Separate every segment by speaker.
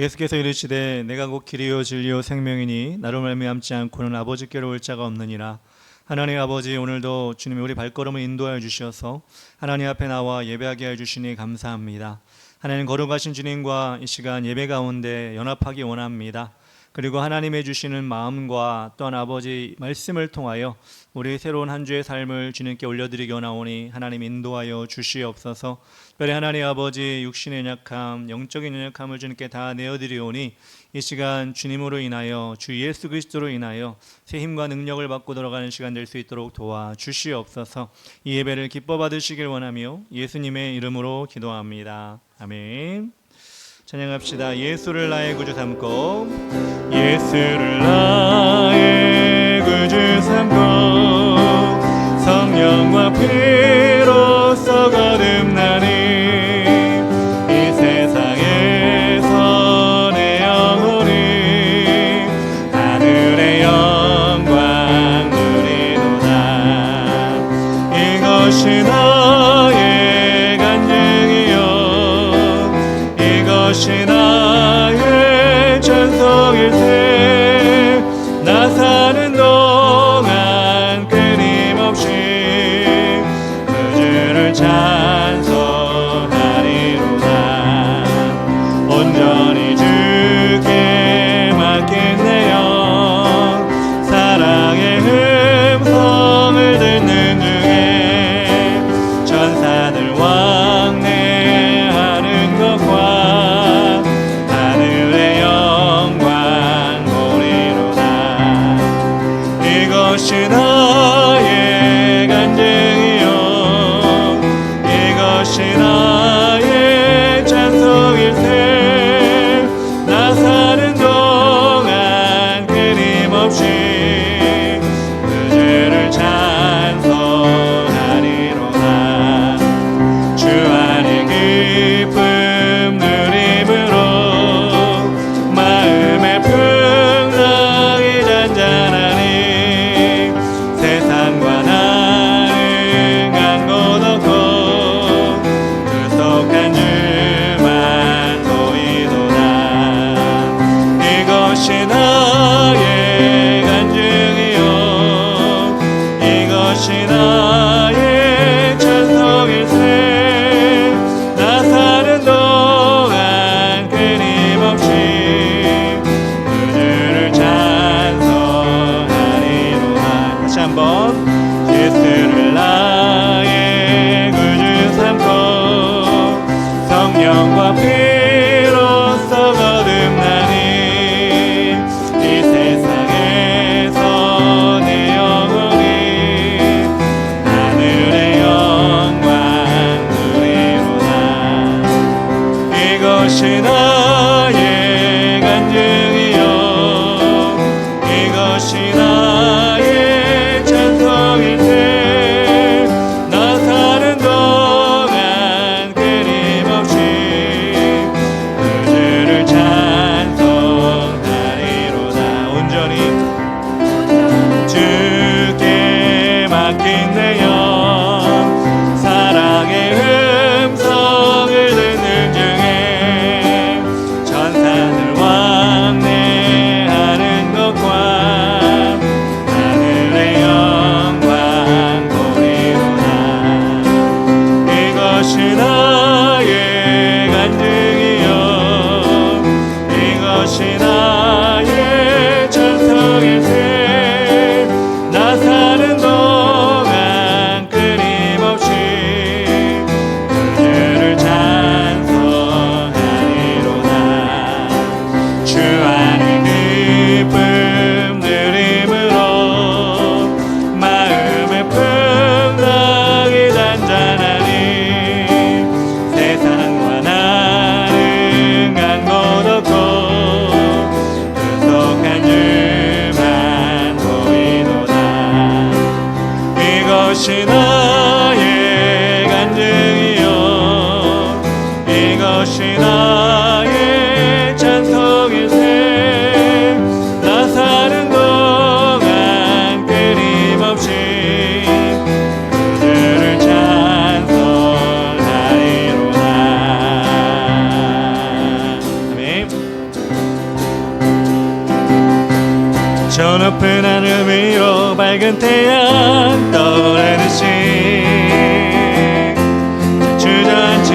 Speaker 1: 예수께서 이르시되 내가 곧 길이요 진리요 생명이니 나로 말미암지 않고는 아버지께로 올 자가 없느니라. 하나님 아버지, 오늘도 주님이 우리 발걸음을 인도하여 주셔서 하나님 앞에 나와 예배하게 해 주시니 감사합니다. 하나님, 거룩하신 주님과 이 시간 예배 가운데 연합하기 원합니다. 그리고 하나님의 주시는 마음과 또한 아버지 말씀을 통하여 우리 새로운 한 주의 삶을 주님께 올려드리기 원하오니 하나님 인도하여 주시옵소서. 특별히 하나님 아버지, 육신의 연약함, 영적인 연약함을 주님께 다 내어드리오니 이 시간 주님으로 인하여, 주 예수 그리스도로 인하여 새 힘과 능력을 받고 돌아가는 시간 될 수 있도록 도와주시옵소서. 이 예배를 기뻐 받으시길 원하며 예수님의 이름으로 기도합니다. 아멘. 찬양합시다. 예수를 나의 구주 삼고, 예수를 나의 구주 삼고, 성령과 피로써 거듭나니 이 세상에서 내 영혼이 하늘의 영광 누리도다. 이것이 나의 간증이요, 이것이 나의 찬송일세. 나 사는 동안 끊임없이 그 주를 찬송하리로다. 온전히 주께 맡긴 내 영, 사랑의 음성을 듣는 중에 천사들 왕래하는 것과 하늘의 영광 보리로다. 이것이 나의 간증이요, 이것이 나의 찬송일세. 나 사는 동안 끊임없이 그 주를 찬송하리로다. 주 안의 기쁨 누림으로 마음의 풍랑이 잔잔하니 세상과 나는 간 곳 없고 구속한 주만 보이도다. 이것이 나의 간증이요, 이것이 나의 찬송일세. 나 사는 동안 끊임없이 그 주를 찬송하리로다. 다시 한번. 예수를 나의 구주 삼고, 성령과 피로써 거듭나니 이 세상에서 내 영혼이 하늘의 영광 누리로다. 이것이 나의 간증이요, 이것이 나의 찬송일세. 나 사는 동안 끊임없이 그 주를 찬송하리로다. 온전히 주께 맡긴 내 영, 사랑의 음성을 듣는 중에 천사들 왕래하는 것과 하늘의 영광 보리로다. 이것이 나의 간증이요, 이것이 나의 찬송일세. 나 사는 동안 끊임없이 그 주를 찬송하리로다. 주 안의 기쁨 누림으로 마음의 풍랑이 잔잔하니 세상과 나는 간 곳 없고 구속한 주만 보이도다. 이것이 나의 간증이요, 이것이 나의 찬송일세. 저 높은 하늘 위로 밝은 태양 떠오르듯이 주저앉지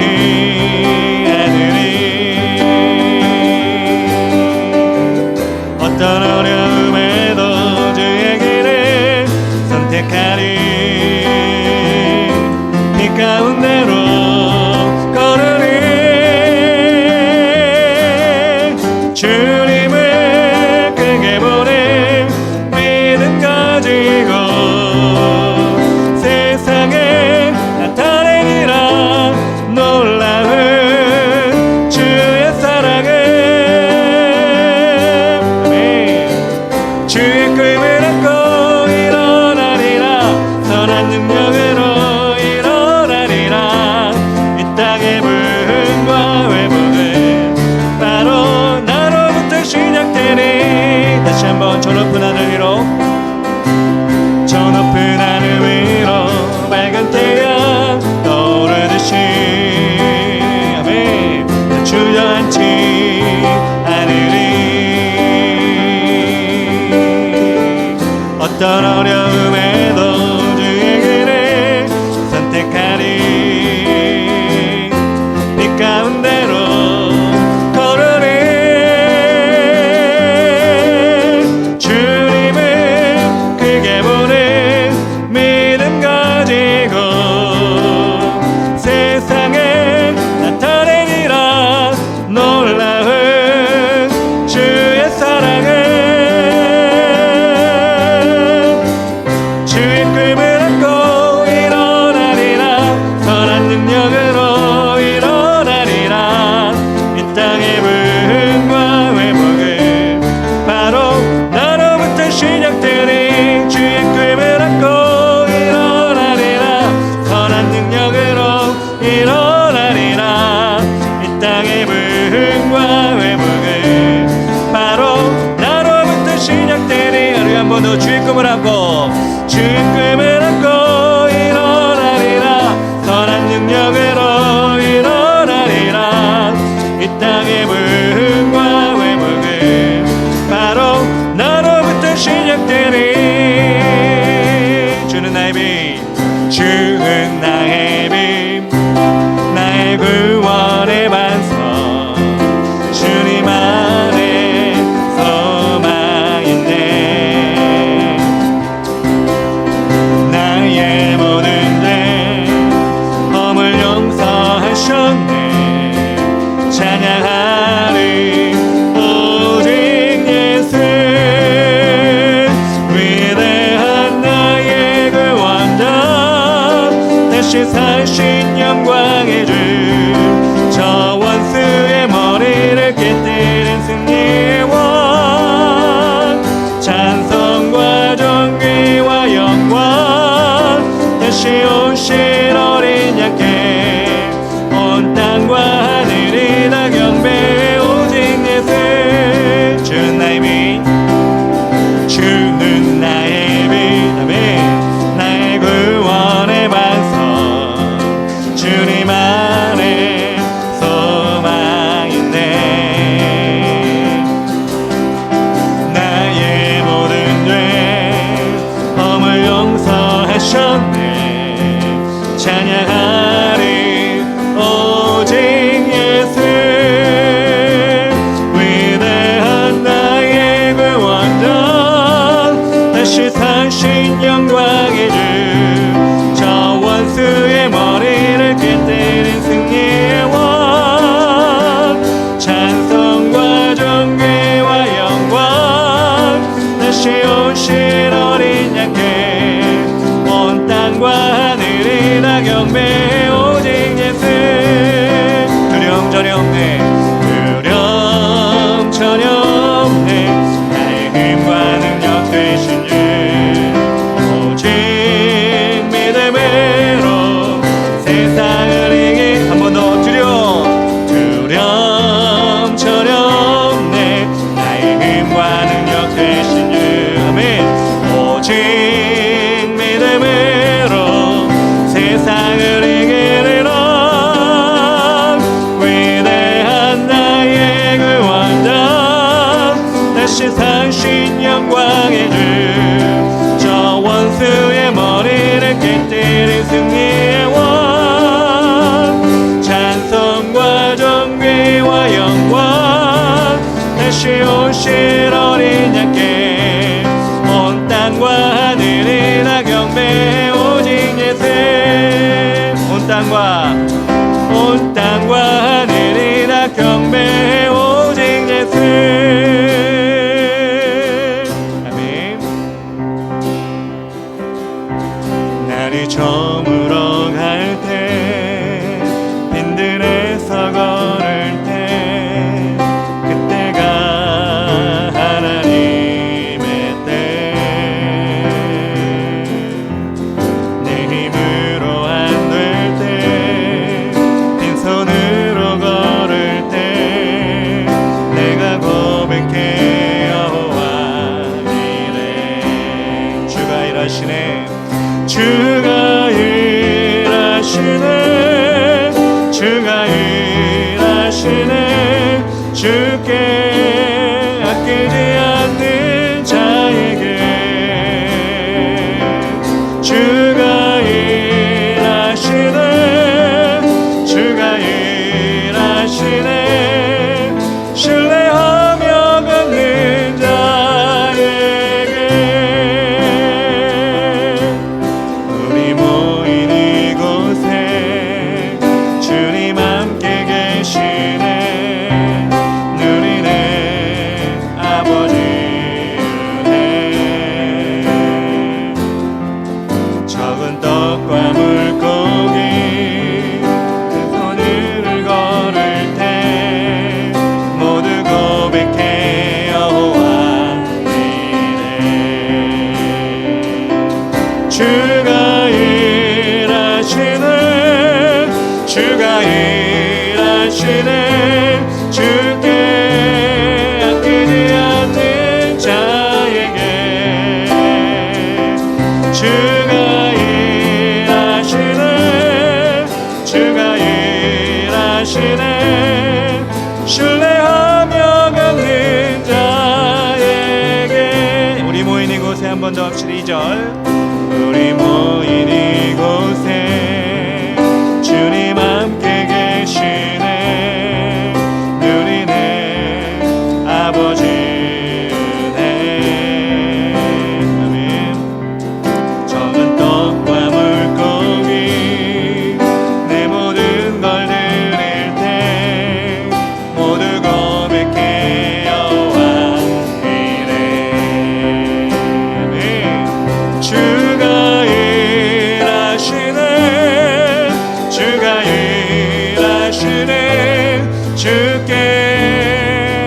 Speaker 1: 않으리. 어떤 어려움에도 주의 길을 선택하리. 이 가운데로 걸으리. 주님을 크게 보내 믿음 가지고 세상에 나타내리라. 놀라운 주의 사랑을. 아멘. 주의 꿈을 안고 일어나리라. 선한 능력으로 일어나리라. 이 땅의 부흥과 회복은 바로 나로부터 시작되니. 다시 한번 저 높은 하늘 위로, 저 높은 하늘 위로 밝은 태양 떠오르듯이. 아멘. 주저앉지 않으리. 어떤 어려움에도 주의 길을 선택하리. 이 가운데로 걸으리. 주님을 크게 보내 믿음 가지고 세상에 나타내리라. 놀라운 주의 사랑을. 주의 꿈을 안고 일어나리라. 선한 능력으로 일어나리라. 이 땅의 부흥과 회복은 바로 나로부터 시작되리. 주의 꿈을 안고 일어나리라. 선한 능력으로 일어나리라. 이 땅의 부흥과 회복은 바로 나로부터 시작되리. 하루에 한 번 더 주의 꿈을 안고, 주의 꿈을 안고 일어나리라. 선한 능력으로 일어나리라. 이 땅의 부흥과 회복은 바로 나로부터 시작되리. 주는 나의 빛, 주는 나의 빛, 나의 구원의 반석. 주님 안에 소망 있네. 나의 모든 죄 허물 용서하셨네. 찬양하리 오직 예수. 위대한 나의 구원자, 다시 사신 영광의 주. 저 원수의 머리를 깨뜨린 승리의 왕. 찬송과 존귀와 영광, 다시 오실 어린 양께 온 땅과 하늘이 다 경배해. 오직 예수. 주는 나의 빛, 주는 나의 빛. 아멘. 나의 구원의 반석. 주님 안에 소망 있네. 나의 모든 죄 허물 용서하셨네. 찬양하리 오직 예수. 위대한 나의 구원자, 다시 사신 영광의 주. 저 원수의 머리를 깨뜨린 승리의 왕. 찬송과 존귀와 영광, 다시 오실 어린 양께 온 땅과 하늘이 다 경배해. 오직 예수. 두려움 전혀 없네. 두려움 전혀 없네. 나의 힘과 능력 되신 주. 오직 믿음으로 세상을 이기. 한 번 더. 두려움 전혀 없네. 나의 힘과 능력 되신 주. 아멘. 오직 믿음으로 세상을 이기리라. 위대한 나의 구원자, 다시 사신 영 영광의 주, 저 원수의 머리를 깨뜨린 승리의 원, 찬송과 존귀와 영광 다시 오실 어린 양께 온 땅과 하늘이 다 경배해 오직 예수. 온 땅과 하늘이 다 경배해 오직 예수. 아멘. 날이 저물어 갈 때, 빈들에서 걸을 때, 그때가 하나님의 때. 내 힘으로 안 될 때, 빈손으로 걸을 때, 내가 고백해 여호와 이래. 주가 일하시네, 주가 일하시네, 주가 일하시네. 주께 아끼지 않는 자에게 주가 일하시네, 주가 일하시네. 신뢰하며 걷는 자에게. 우리 모인 이곳에 주님 함께 계시네. 누리네 아버지 은혜. 적은 떡과 물고기 그 손을 걸을 때 모두 고백해 여호와 이래. 주가 일하시네, 주가 일하시네. 주께 아끼지 않는 자에게 주가 일하시네, 주가 일하시네. 신뢰하며 걷는 자에게. 우리 모인 이곳에 한 번 더 합시다. 2절. 우리 모인 이곳에 주님 함께 계시네. 누리네 아버지 은혜. 아멘. 적은 떡과 물고기 내 모든 걸 드릴 때 모두 고백해 여호와 이래. 아멘. 주가 일하시네, 주가 일하시네. 주께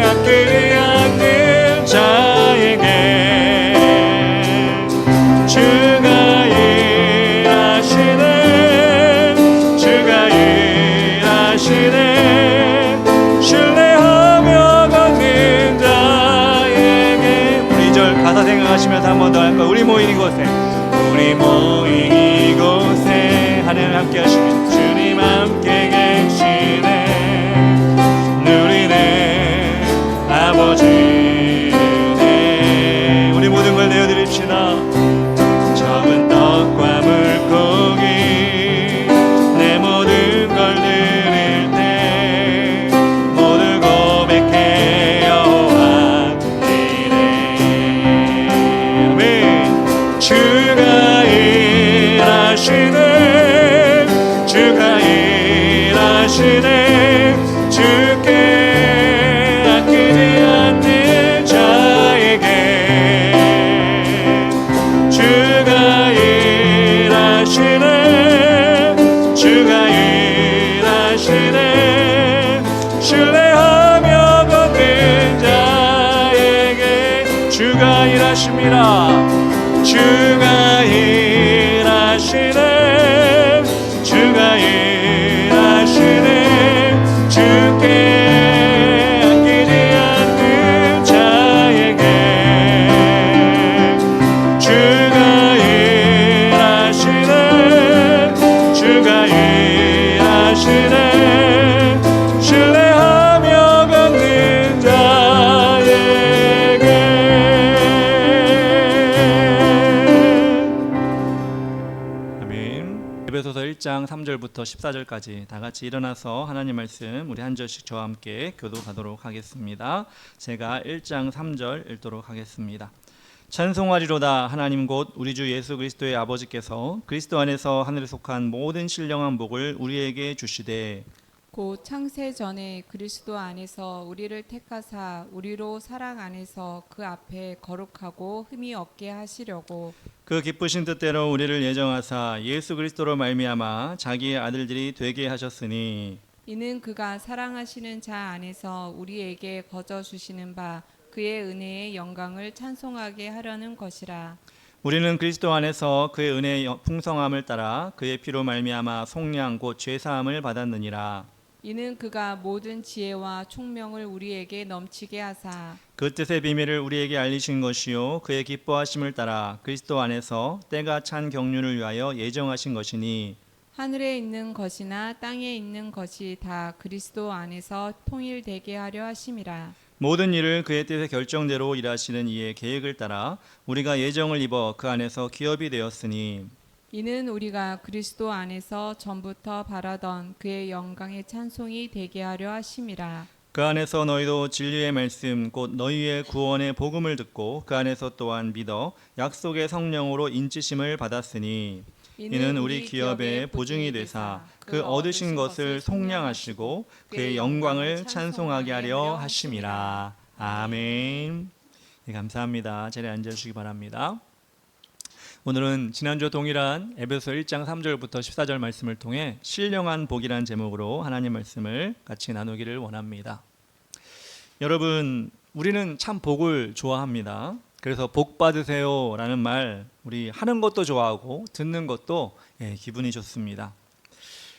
Speaker 1: 아끼지 않는 자에게 주가 일하시네, 주가 일하시네. 신뢰하며 걷는 자에게. 우리 2절 가사 생각하시면서 한 번 더 할까요? 우리 모인 이곳에, 우리 모인 이곳에 하나님 함께 하시는 주님 함께 계시네. 누리네 아버지 은혜. 우리 모든 걸 내어드립시다. 적은 떡과 물고기 내 모든 걸 드릴 때 모두 고백해 여호와 이래. 아멘. 주가 일하시네, 주가 일하시네. 주께 아끼지 않는 자에게 주가 일하시네, 주가 일하시네. 신뢰하며 걷는 자에게 주가 일하십니다. 주가 일하시네, 주가 일하시네. 주께 아끼지 않는 자에게 주가 일하시네, 주가 일하시네. 신뢰하며 걷는 자에게. 1장 3절부터 14절까지 다 같이 일어나서 하나님 말씀 우리 한 절씩 저와 함께 교독하도록 하겠습니다. 제가 1장 3절 읽도록 하겠습니다. 찬송하리로다. 하나님 곧 우리 주 예수 그리스도의 아버지께서 그리스도 안에서 하늘에 속한 모든 신령한 복을 우리에게 주시되
Speaker 2: 곧 창세 전에 그리스도 안에서 우리를 택하사 우리로 사랑 안에서 그 앞에 거룩하고 흠이 없게 하시려고
Speaker 1: 그 기쁘신 뜻대로 우리를 예정하사 예수 그리스도로 말미암아 자기의 아들들이 되게 하셨으니
Speaker 2: 이는 그가 사랑하시는 자 안에서 우리에게 거저 주시는 바 그의 은혜의 영광을 찬송하게 하려는 것이라.
Speaker 1: 우리는 그리스도 안에서 그의 은혜의 풍성함을 따라 그의 피로 말미암아 속량 곧 죄사함을 받았느니라.
Speaker 2: 이는 그가 모든 지혜와 총명을 우리에게 넘치게 하사
Speaker 1: 그 뜻의 비밀을 우리에게 알리신 것이요 그의 기뻐하심을 따라 그리스도 안에서 때가 찬 경륜을 위하여 예정하신 것이니
Speaker 2: 하늘에 있는 것이나 땅에 있는 것이 다 그리스도 안에서 통일되게 하려 하심이라.
Speaker 1: 모든 일을 그의 뜻의 결정대로 일하시는 이의 계획을 따라 우리가 예정을 입어 그 안에서 기업이 되었으니
Speaker 2: 이는 우리가 그리스도 안에서 전부터 바라던 그의 영광의 찬송이 되게 하려 하심이라.
Speaker 1: 그 안에서 너희도 진리의 말씀 곧 너희의 구원의 복음을 듣고 그 안에서 또한 믿어 약속의 성령으로 인치심을 받았으니 이는 우리 기업의 보증이 되사 그 얻으신 것을 속량하시고 그의 영광을 찬송하게 하려 하심이라. 아멘. 네, 감사합니다. 자리에 앉아주시기 바랍니다. 오늘은 지난주와 동일한 에베소 1장 3절부터 14절 말씀을 통해 신령한 복이라는 제목으로 하나님 말씀을 같이 나누기를 원합니다. 여러분, 우리는 참 복을 좋아합니다. 그래서 복 받으세요 라는 말 우리 하는 것도 좋아하고 듣는 것도 기분이 좋습니다.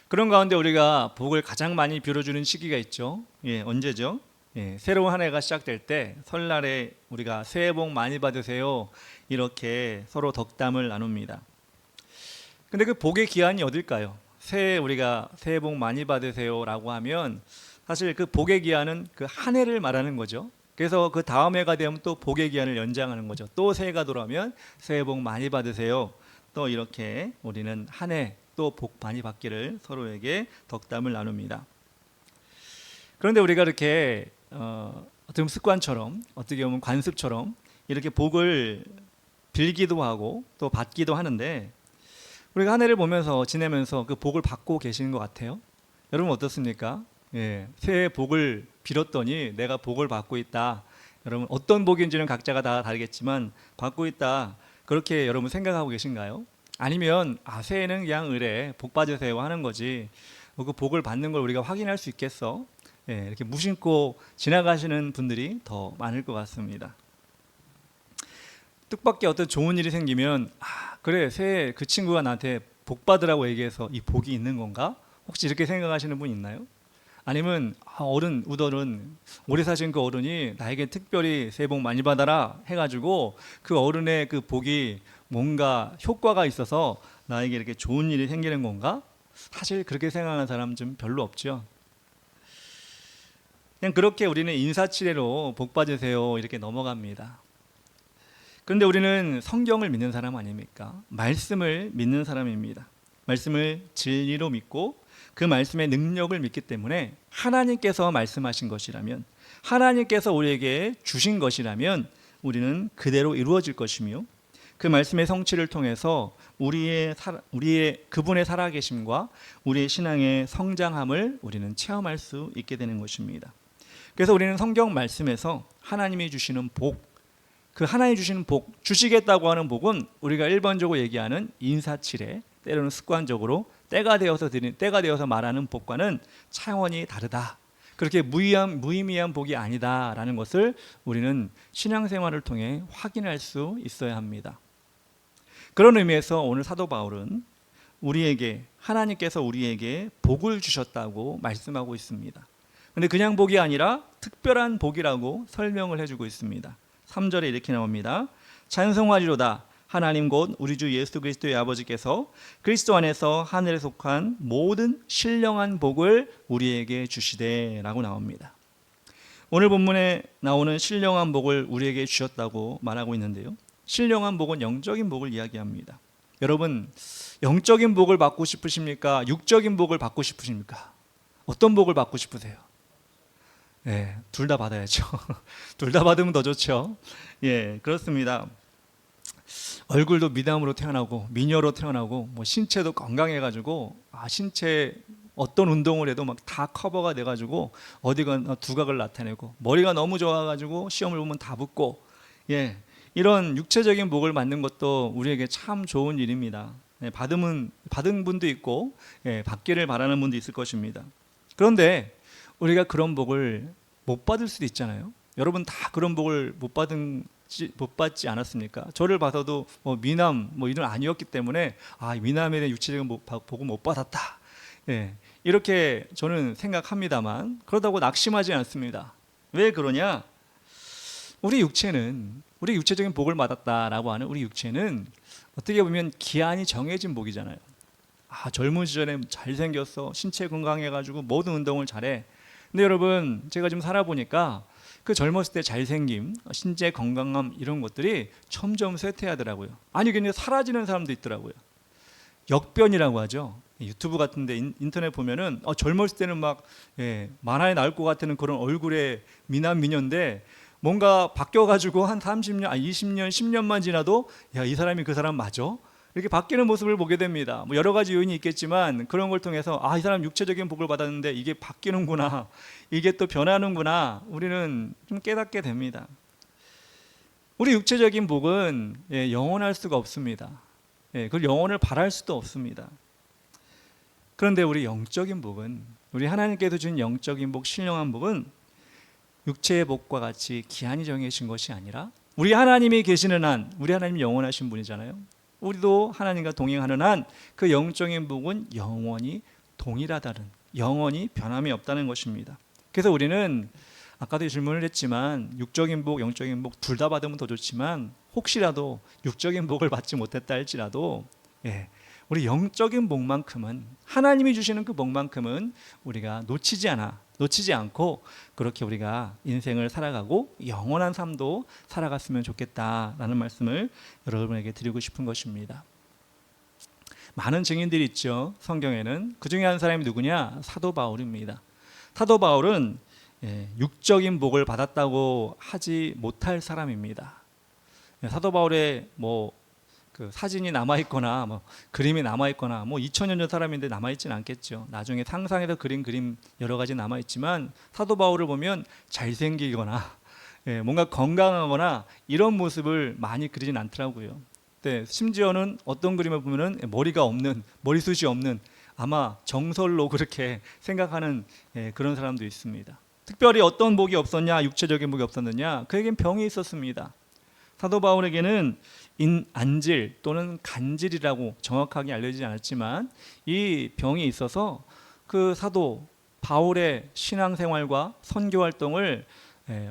Speaker 1: 그런 가운데 우리가 복을 가장 많이 빌어주는 시기가 있죠. 언제죠? 새로운 한 해가 시작될 때 설날에 우리가 새해 복 많이 받으세요 이렇게 서로 덕담을 나눕니다. 근데 그 복의 기한이 어딜까요? 우리가 새해 복 많이 받으세요 라고 하면 사실 그 복의 기한은 그 한 해를 말하는 거죠. 그래서 그 다음 해가 되면 또 복의 기한을 연장하는 거죠. 또 새해가 돌아오면 새해 복 많이 받으세요. 또 이렇게 우리는 한 해 또 복 많이 받기를 서로에게 덕담을 나눕니다. 그런데 우리가 이렇게 어떻게 보면 습관처럼 어떻게 보면 관습처럼 이렇게 복을 빌기도 하고 또 받기도 하는데 우리가 한 해를 보면서 지내면서 그 복을 받고 계시는 것 같아요. 여러분 어떻습니까? 새해 복을 빌었더니 내가 복을 받고 있다. 여러분 어떤 복인지는 각자가 다 다르겠지만 받고 있다. 그렇게 여러분 생각하고 계신가요? 아니면 새해는 그냥 의례 복 받으세요 하는 거지 그 복을 받는 걸 우리가 확인할 수 있겠어? 이렇게 무심코 지나가시는 분들이 더 많을 것 같습니다. 뜻밖의 어떤 좋은 일이 생기면 그래 새해 그 친구가 나한테 복 받으라고 얘기해서 이 복이 있는 건가? 혹시 이렇게 생각하시는 분 있나요? 아니면 우더른 오래 사신 그 어른이 나에게 특별히 새해 복 많이 받아라 해가지고 그 어른의 그 복이 뭔가 효과가 있어서 나에게 이렇게 좋은 일이 생기는 건가? 사실 그렇게 생각하는 사람 좀 별로 없죠. 그냥 그렇게 우리는 인사치레로 복 받으세요 이렇게 넘어갑니다. 그런데 우리는 성경을 믿는 사람 아닙니까? 말씀을 믿는 사람입니다. 말씀을 진리로 믿고 그 말씀의 능력을 믿기 때문에 하나님께서 말씀하신 것이라면 하나님께서 우리에게 주신 것이라면 우리는 그대로 이루어질 것이며 그 말씀의 성취를 통해서 우리의 그분의 살아계심과 우리의 신앙의 성장함을 우리는 체험할 수 있게 되는 것입니다. 그래서 우리는 성경 말씀에서 하나님이 주시는 복, 그 하나님이 주시는 복, 주시겠다고 하는 복은 우리가 일반적으로 얘기하는 인사치레, 때로는 습관적으로 때가 되어서 말하는 복과는 차원이 다르다. 그렇게 무의미한 복이 아니다라는 것을 우리는 신앙생활을 통해 확인할 수 있어야 합니다. 그런 의미에서 오늘 사도 바울은 하나님께서 우리에게 복을 주셨다고 말씀하고 있습니다. 그런데 그냥 복이 아니라 특별한 복이라고 설명을 해주고 있습니다. 3절에 이렇게 나옵니다. 찬송하리로다. 하나님 곧 우리 주 예수 그리스도의 아버지께서 그리스도 안에서 하늘에 속한 모든 신령한 복을 우리에게 주시되 라고 나옵니다. 오늘 본문에 나오는 신령한 복을 우리에게 주셨다고 말하고 있는데요. 신령한 복은 영적인 복을 이야기합니다. 여러분 영적인 복을 받고 싶으십니까? 육적인 복을 받고 싶으십니까? 어떤 복을 받고 싶으세요? 예, 둘 다 받아야죠. 둘 다 받으면 더 좋죠. 예, 그렇습니다. 얼굴도 미담으로 태어나고 미녀로 태어나고 뭐 신체도 건강해가지고 신체 어떤 운동을 해도 막 다 커버가 돼가지고 어디가 두각을 나타내고 머리가 너무 좋아가지고 시험을 보면 다 붙고 예, 이런 육체적인 복을 받는 것도 우리에게 참 좋은 일입니다. 예, 받은 분도 있고 예, 받기를 바라는 분도 있을 것입니다. 그런데 우리가 그런 복을 못 받을 수도 있잖아요. 여러분 다 그런 복을 못 받지 않았습니까? 저를 봐서도 미남 이런 아니었기 때문에 미남에 대한 육체적인 복은 못 받았다. 예, 이렇게 저는 생각합니다만 그렇다고 낙심하지 않습니다. 왜 그러냐? 우리 육체적인 복을 받았다라고 하는 우리 육체는 어떻게 보면 기한이 정해진 복이잖아요. 젊은 시절에 잘생겼어, 신체 건강해가지고 모든 운동을 잘해. 근데 여러분 제가 좀 살아보니까 그 젊었을 때 잘생김, 신체 건강함 이런 것들이 점점 쇠퇴하더라고요. 그냥 사라지는 사람도 있더라고요. 역변이라고 하죠. 유튜브 같은데 인터넷 보면은 젊었을 때는 막 만화에 나올 것 같은 그런 얼굴의 미남 미녀인데 뭔가 바뀌어가지고 한 30년, 20년, 10년만 지나도 이 사람이 그 사람 맞아? 이렇게 바뀌는 모습을 보게 됩니다. 여러 가지 요인이 있겠지만 그런 걸 통해서 이 사람 육체적인 복을 받았는데 이게 바뀌는구나, 이게 또 변하는구나, 우리는 좀 깨닫게 됩니다. 우리 육체적인 복은 영원할 수가 없습니다. 그걸 영원을 바랄 수도 없습니다. 그런데 우리 영적인 복은, 우리 하나님께서 주신 영적인 복, 신령한 복은 육체의 복과 같이 기한이 정해진 것이 아니라 우리 하나님이 계시는 한, 우리 하나님이 영원하신 분이잖아요. 우리도 하나님과 동행하는 한 그 영적인 복은 영원히 동일하다는, 영원히 변함이 없다는 것입니다. 그래서 우리는 아까도 질문을 했지만 육적인 복, 영적인 복 둘 다 받으면 더 좋지만 혹시라도 육적인 복을 받지 못했다 할지라도 우리 영적인 복만큼은, 하나님이 주시는 그 복만큼은 우리가 놓치지 않고 그렇게 우리가 인생을 살아가고 영원한 삶도 살아갔으면 좋겠다라는 말씀을 여러분에게 드리고 싶은 것입니다. 많은 증인들이 있죠. 성경에는. 그 중에 한 사람이 누구냐? 사도 바울입니다. 사도 바울은 육적인 복을 받았다고 하지 못할 사람입니다. 사도 바울의 그 사진이 남아있거나 그림이 남아있거나 2000년 전 사람인데 남아있지는 않겠죠. 나중에 상상해서 그린 그림 여러 가지 남아있지만 사도 바울을 보면 잘생기거나 뭔가 건강하거나 이런 모습을 많이 그리진 않더라고요. 심지어는 어떤 그림을 보면은 머리숱이 없는, 아마 정설로 그렇게 생각하는 그런 사람도 있습니다. 특별히 어떤 복이 없었냐, 육체적인 복이 없었느냐, 그에겐 병이 있었습니다. 사도 바울에게는 안질 또는 간질이라고 정확하게 알려지지 않았지만 이 병이 있어서 그 사도 바울의 신앙생활과 선교활동을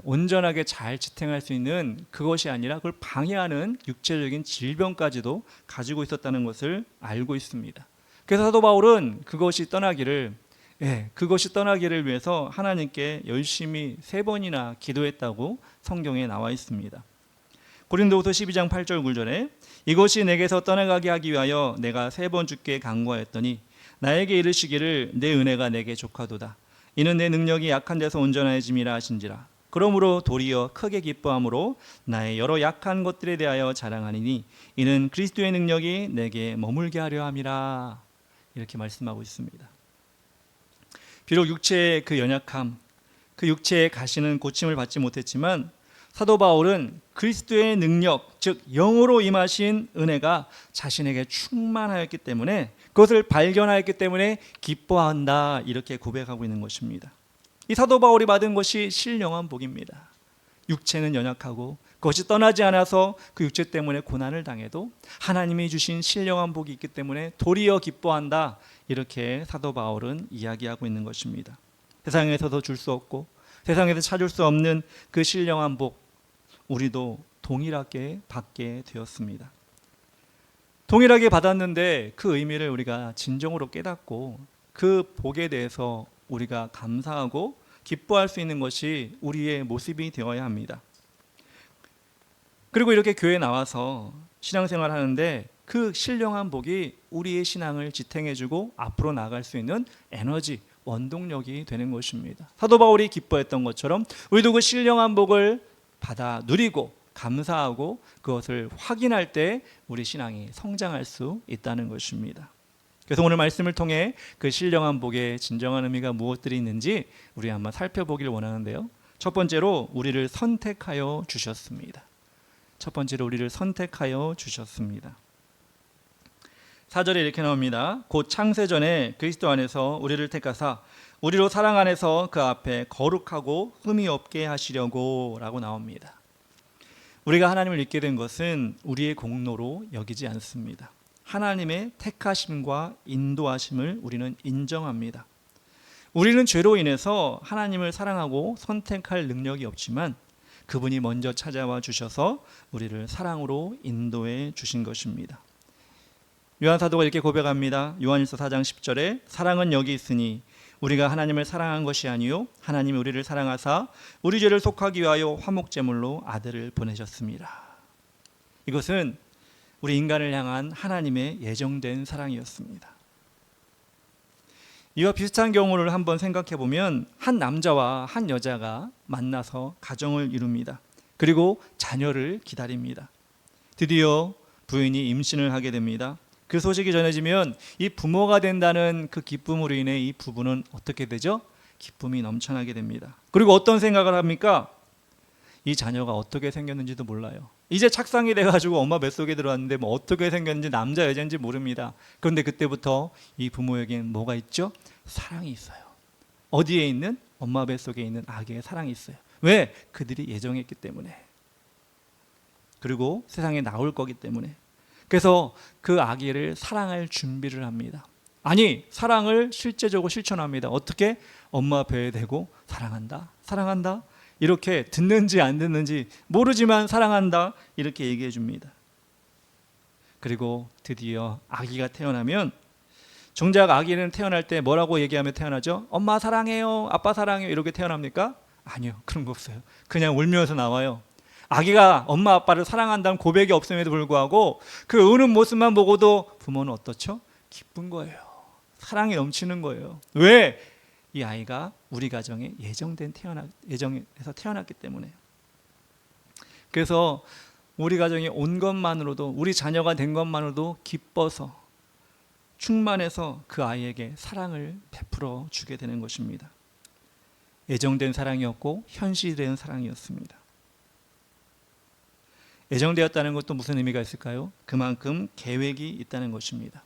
Speaker 1: 온전하게 잘 지탱할 수 있는 그것이 아니라 그걸 방해하는 육체적인 질병까지도 가지고 있었다는 것을 알고 있습니다. 그래서 사도 바울은 그것이 떠나기를 위해서 하나님께 열심히 3번이나 기도했다고 성경에 나와 있습니다. 고린도후서 12장 8절 9절에 이것이 내게서 떠나가게 하기 위하여 내가 3번 주께 간구하였더니 나에게 이르시기를 내 은혜가 내게 족하도다. 이는 내 능력이 약한 데서 온전해짐이라 하신지라. 그러므로 도리어 크게 기뻐함으로 나의 여러 약한 것들에 대하여 자랑하니니 이는 그리스도의 능력이 내게 머물게 하려 함이라. 이렇게 말씀하고 있습니다. 비록 육체의 그 연약함, 그 육체의 가시는 고침을 받지 못했지만 사도 바울은 그리스도의 능력, 즉 영으로 임하신 은혜가 자신에게 충만하였기 때문에, 그것을 발견하였기 때문에 기뻐한다, 이렇게 고백하고 있는 것입니다. 이 사도 바울이 받은 것이 신령한 복입니다. 육체는 연약하고 그것이 떠나지 않아서 그 육체 때문에 고난을 당해도 하나님이 주신 신령한 복이 있기 때문에 도리어 기뻐한다, 이렇게 사도 바울은 이야기하고 있는 것입니다. 세상에서도 줄 수 없고 세상에서 찾을 수 없는 그 신령한 복, 우리도 동일하게 받게 되었습니다. 동일하게 받았는데 그 의미를 우리가 진정으로 깨닫고 그 복에 대해서 우리가 감사하고 기뻐할 수 있는 것이 우리의 모습이 되어야 합니다. 그리고 이렇게 교회에 나와서 신앙생활 하는데 그 신령한 복이 우리의 신앙을 지탱해주고 앞으로 나아갈 수 있는 에너지, 원동력이 되는 것입니다. 사도 바울이 기뻐했던 것처럼 우리도 그 신령한 복을 받아 누리고 감사하고 그것을 확인할 때 우리 신앙이 성장할 수 있다는 것입니다. 그래서 오늘 말씀을 통해 그 신령한 복의 진정한 의미가 무엇들이 있는지 우리 한번 살펴보길 원하는데요. 첫 번째로 우리를 선택하여 주셨습니다. 첫 번째로 우리를 선택하여 주셨습니다. 4절에 이렇게 나옵니다. 곧 창세전에 그리스도 안에서 우리를 택하사 우리로 사랑 안에서 그 앞에 거룩하고 흠이 없게 하시려고 라고 나옵니다. 우리가 하나님을 믿게 된 것은 우리의 공로로 여기지 않습니다. 하나님의 택하심과 인도하심을 우리는 인정합니다. 우리는 죄로 인해서 하나님을 사랑하고 선택할 능력이 없지만 그분이 먼저 찾아와 주셔서 우리를 사랑으로 인도해 주신 것입니다. 요한 사도가 이렇게 고백합니다. 요한일서 4장 10절에 사랑은 여기 있으니 우리가 하나님을 사랑한 것이 아니요 하나님이 우리를 사랑하사 우리 죄를 속하기 위하여 화목제물로 아들을 보내셨습니다. 이것은 우리 인간을 향한 하나님의 예정된 사랑이었습니다. 이와 비슷한 경우를 한번 생각해 보면 한 남자와 한 여자가 만나서 가정을 이룹니다. 그리고 자녀를 기다립니다. 드디어 부인이 임신을 하게 됩니다. 그 소식이 전해지면 이 부모가 된다는 그 기쁨으로 인해 이 부부는 어떻게 되죠? 기쁨이 넘쳐나게 됩니다. 그리고 어떤 생각을 합니까? 이 자녀가 어떻게 생겼는지도 몰라요. 이제 착상이 돼가지고 엄마 뱃속에 들어왔는데 뭐 어떻게 생겼는지 남자 여자인지 모릅니다. 그런데 그때부터 이 부모에겐 뭐가 있죠? 사랑이 있어요. 어디에 있는? 엄마 뱃속에 있는 아기의 사랑이 있어요. 왜? 그들이 예정했기 때문에. 그리고 세상에 나올 거기 때문에. 그래서 그 아기를 사랑할 준비를 합니다. 아니, 사랑을 실제적으로 실천합니다. 어떻게? 엄마 배에 대고 사랑한다, 사랑한다. 이렇게 듣는지 안 듣는지 모르지만 사랑한다 이렇게 얘기해 줍니다. 그리고 드디어 아기가 태어나면 정작 아기는 태어날 때 뭐라고 얘기하며 태어나죠? 엄마 사랑해요, 아빠 사랑해요 이렇게 태어납니까? 아니요, 그런 거 없어요. 그냥 울면서 나와요. 아기가 엄마 아빠를 사랑한다는 고백이 없음에도 불구하고 그 우는 모습만 보고도 부모는 어떻죠? 기쁜 거예요. 사랑이 넘치는 거예요. 왜? 이 아이가 우리 가정에 예정에서 태어났기 때문에. 그래서 우리 가정에 온 것만으로도, 우리 자녀가 된 것만으로도 기뻐서 충만해서 그 아이에게 사랑을 베풀어 주게 되는 것입니다. 예정된 사랑이었고 현실된 사랑이었습니다. 예정되었다는 것도 무슨 의미가 있을까요? 그만큼 계획이 있다는 것입니다.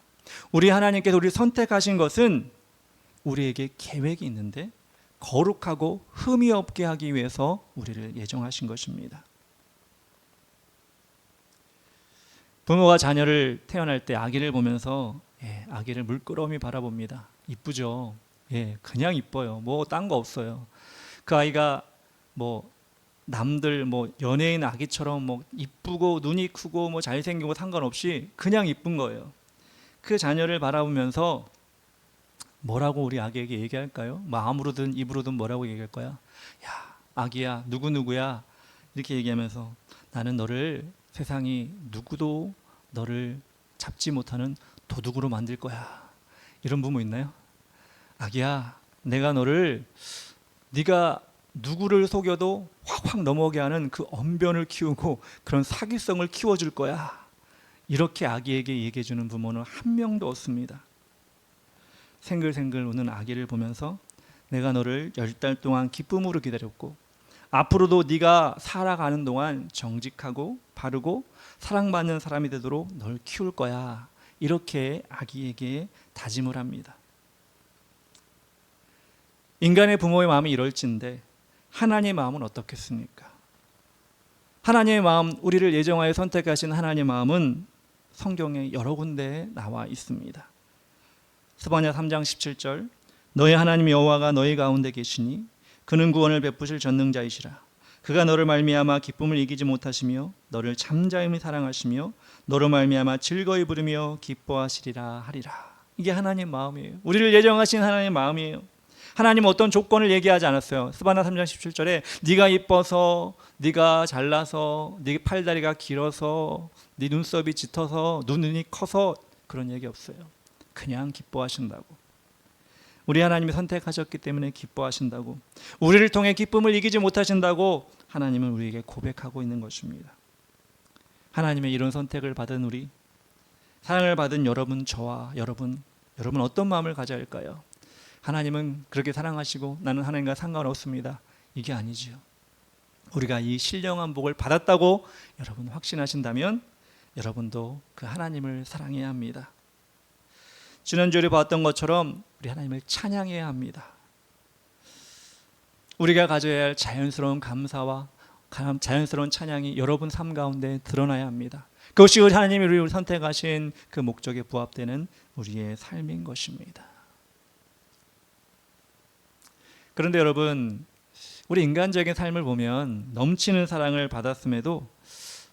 Speaker 1: 우리 하나님께서 우리를 선택하신 것은 우리에게 계획이 있는데 거룩하고 흠이 없게 하기 위해서 우리를 예정하신 것입니다. 부모가 자녀를 태어날 때 아기를 보면서 아기를 물끄러미 바라봅니다. 이쁘죠? 그냥 이뻐요. 뭐 딴 거 없어요. 그 아이가 뭐 남들 뭐 연예인 아기처럼 뭐 이쁘고 눈이 크고 뭐 잘생기고 상관없이 그냥 이쁜 거예요. 그 자녀를 바라보면서 뭐라고 우리 아기에게 얘기할까요? 마음으로든 입으로든 뭐라고 얘기할 거야? 야, 아기야, 누구누구야 이렇게 얘기하면서 나는 너를 세상이 누구도 너를 잡지 못하는 도둑으로 만들 거야. 이런 부모 있나요? 아기야, 내가 너를 네가 누구를 속여도 확확 넘어오게 하는 그 언변을 키우고 그런 사기성을 키워줄 거야. 이렇게 아기에게 얘기해 주는 부모는 한 명도 없습니다. 생글생글 우는 아기를 보면서 내가 너를 10달 동안 기쁨으로 기다렸고 앞으로도 네가 살아가는 동안 정직하고 바르고 사랑받는 사람이 되도록 널 키울 거야. 이렇게 아기에게 다짐을 합니다. 인간의 부모의 마음이 이럴진데 하나님의 마음은 어떻겠습니까? 하나님의 마음, 우리를 예정하여 선택하신 하나님의 마음은 성경에 여러 군데에 나와 있습니다. 스바냐 3장 17절 너의 하나님 여호와가 너희 가운데 계시니 그는 구원을 베푸실 전능자이시라. 그가 너를 말미암아 기쁨을 이기지 못하시며 너를 잠잠히 사랑하시며 너로 말미암아 즐거이 부르며 기뻐하시리라 하리라. 이게 하나님의 마음이에요. 우리를 예정하신 하나님의 마음이에요. 하나님은 어떤 조건을 얘기하지 않았어요. 스바나 3장 17절에 네가 이뻐서, 네가 잘나서, 네 팔다리가 길어서, 네 눈썹이 짙어서, 눈이 커서 그런 얘기 없어요. 그냥 기뻐하신다고. 우리 하나님이 선택하셨기 때문에 기뻐하신다고. 우리를 통해 기쁨을 이기지 못하신다고 하나님은 우리에게 고백하고 있는 것입니다. 하나님의 이런 선택을 받은 우리, 사랑을 받은 여러분, 저와 여러분 어떤 마음을 가져야 할까요? 하나님은 그렇게 사랑하시고 나는 하나님과 상관없습니다. 이게 아니지요. 우리가 이 신령한 복을 받았다고 여러분 확신하신다면 여러분도 그 하나님을 사랑해야 합니다. 지난주에 봤던 것처럼 우리 하나님을 찬양해야 합니다. 우리가 가져야 할 자연스러운 감사와 자연스러운 찬양이 여러분 삶 가운데 드러나야 합니다. 그것이 하나님이 우리를 선택하신 그 목적에 부합되는 우리의 삶인 것입니다. 그런데 여러분, 우리 인간적인 삶을 보면 넘치는 사랑을 받았음에도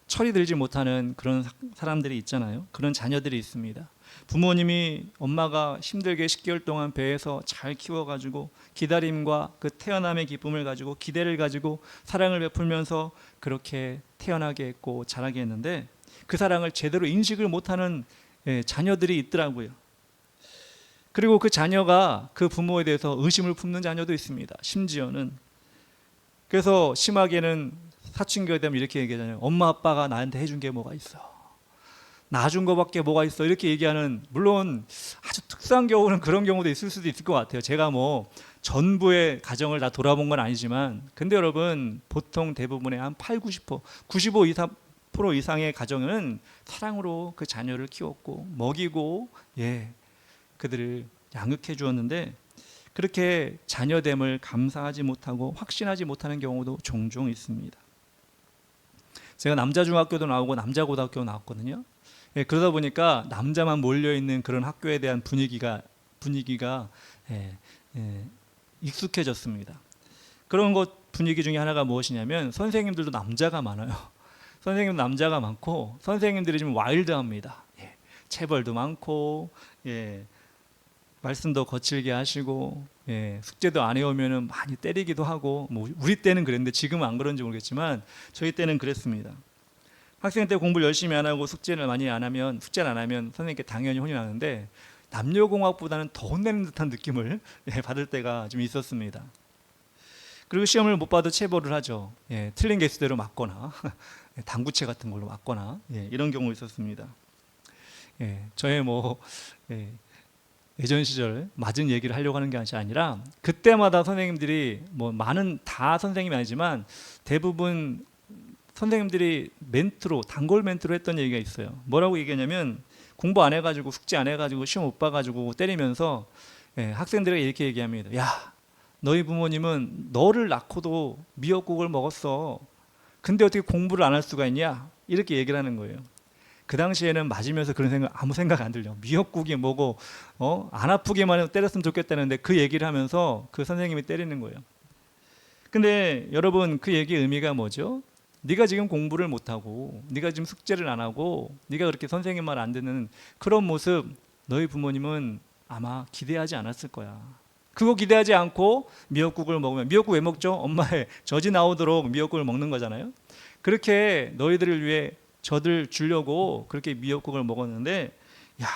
Speaker 1: 철이 들지 못하는 그런 사람들이 있잖아요. 그런 자녀들이 있습니다. 부모님이, 엄마가 힘들게 10개월 동안 배에서 잘 키워가지고 기다림과 그 태어남의 기쁨을 가지고 기대를 가지고 사랑을 베풀면서 그렇게 태어나게 했고 자라게 했는데 그 사랑을 제대로 인식을 못하는 자녀들이 있더라고요. 그리고 그 자녀가 그 부모에 대해서 의심을 품는 자녀도 있습니다. 심지어는. 그래서 심하게는 사춘기가 되면 이렇게 얘기하잖아요. 엄마 아빠가 나한테 해준 게 뭐가 있어, 나 준 거밖에 뭐가 있어, 이렇게 얘기하는, 물론 아주 특수한 경우는 그런 경우도 있을 수도 있을 것 같아요. 제가 뭐 전부의 가정을 다 돌아본 건 아니지만, 근데 여러분 보통 대부분의 한 80, 90, 95% 이상의 가정은 사랑으로 그 자녀를 키웠고 먹이고 그들을 양육해 주었는데 그렇게 자녀됨을 감사하지 못하고 확신하지 못하는 경우도 종종 있습니다. 제가 남자 중학교도 나오고 남자 고등학교도 나왔거든요. 그러다 보니까 남자만 몰려있는 그런 학교에 대한 분위기가 익숙해졌습니다. 그런 것 분위기 중에 하나가 무엇이냐면 선생님들도 남자가 많아요. 선생님 남자가 많고 선생님들이 좀 와일드합니다. 체벌도 많고 말씀도 거칠게 하시고 숙제도 안 해오면 많이 때리기도 하고, 뭐 우리 때는 그랬는데 지금은 안 그런지 모르겠지만 저희 때는 그랬습니다. 학생 때 공부를 열심히 안 하고 숙제를 안 하면 선생님께 당연히 혼이 나는데 남녀공학보다는 더 혼내는 듯한 느낌을 받을 때가 좀 있었습니다. 그리고 시험을 못 봐도 체벌을 하죠. 틀린 개수대로 맞거나 당구채 같은 걸로 맞거나 이런 경우 있었습니다. 저의 예전 시절 맞은 얘기를 하려고 하는 게 아니라 그때마다 선생님들이 많은 다 선생님이 아니지만 대부분 선생님들이 단골 멘트로 했던 얘기가 있어요. 뭐라고 얘기하냐면 공부 안 해가지고 숙제 안 해가지고 시험 못 봐가지고 때리면서 학생들에게 이렇게 얘기합니다. 야, 너희 부모님은 너를 낳고도 미역국을 먹었어. 근데 어떻게 공부를 안 할 수가 있냐? 이렇게 얘기를 하는 거예요. 그 당시에는 맞으면서 그런 아무 생각 안 들려. 미역국이 뭐고 안 아프게만 해도 때렸으면 좋겠다는데 그 얘기를 하면서 그 선생님이 때리는 거예요. 근데 여러분, 그 얘기의 의미가 뭐죠? 네가 지금 공부를 못하고 네가 지금 숙제를 안 하고 네가 그렇게 선생님 말 안 듣는 그런 모습 너희 부모님은 아마 기대하지 않았을 거야. 그거 기대하지 않고 미역국을 먹으면, 미역국 왜 먹죠? 엄마의 젖이 나오도록 미역국을 먹는 거잖아요. 그렇게 너희들을 위해 젖을 주려고 그렇게 미역국을 먹었는데, 야,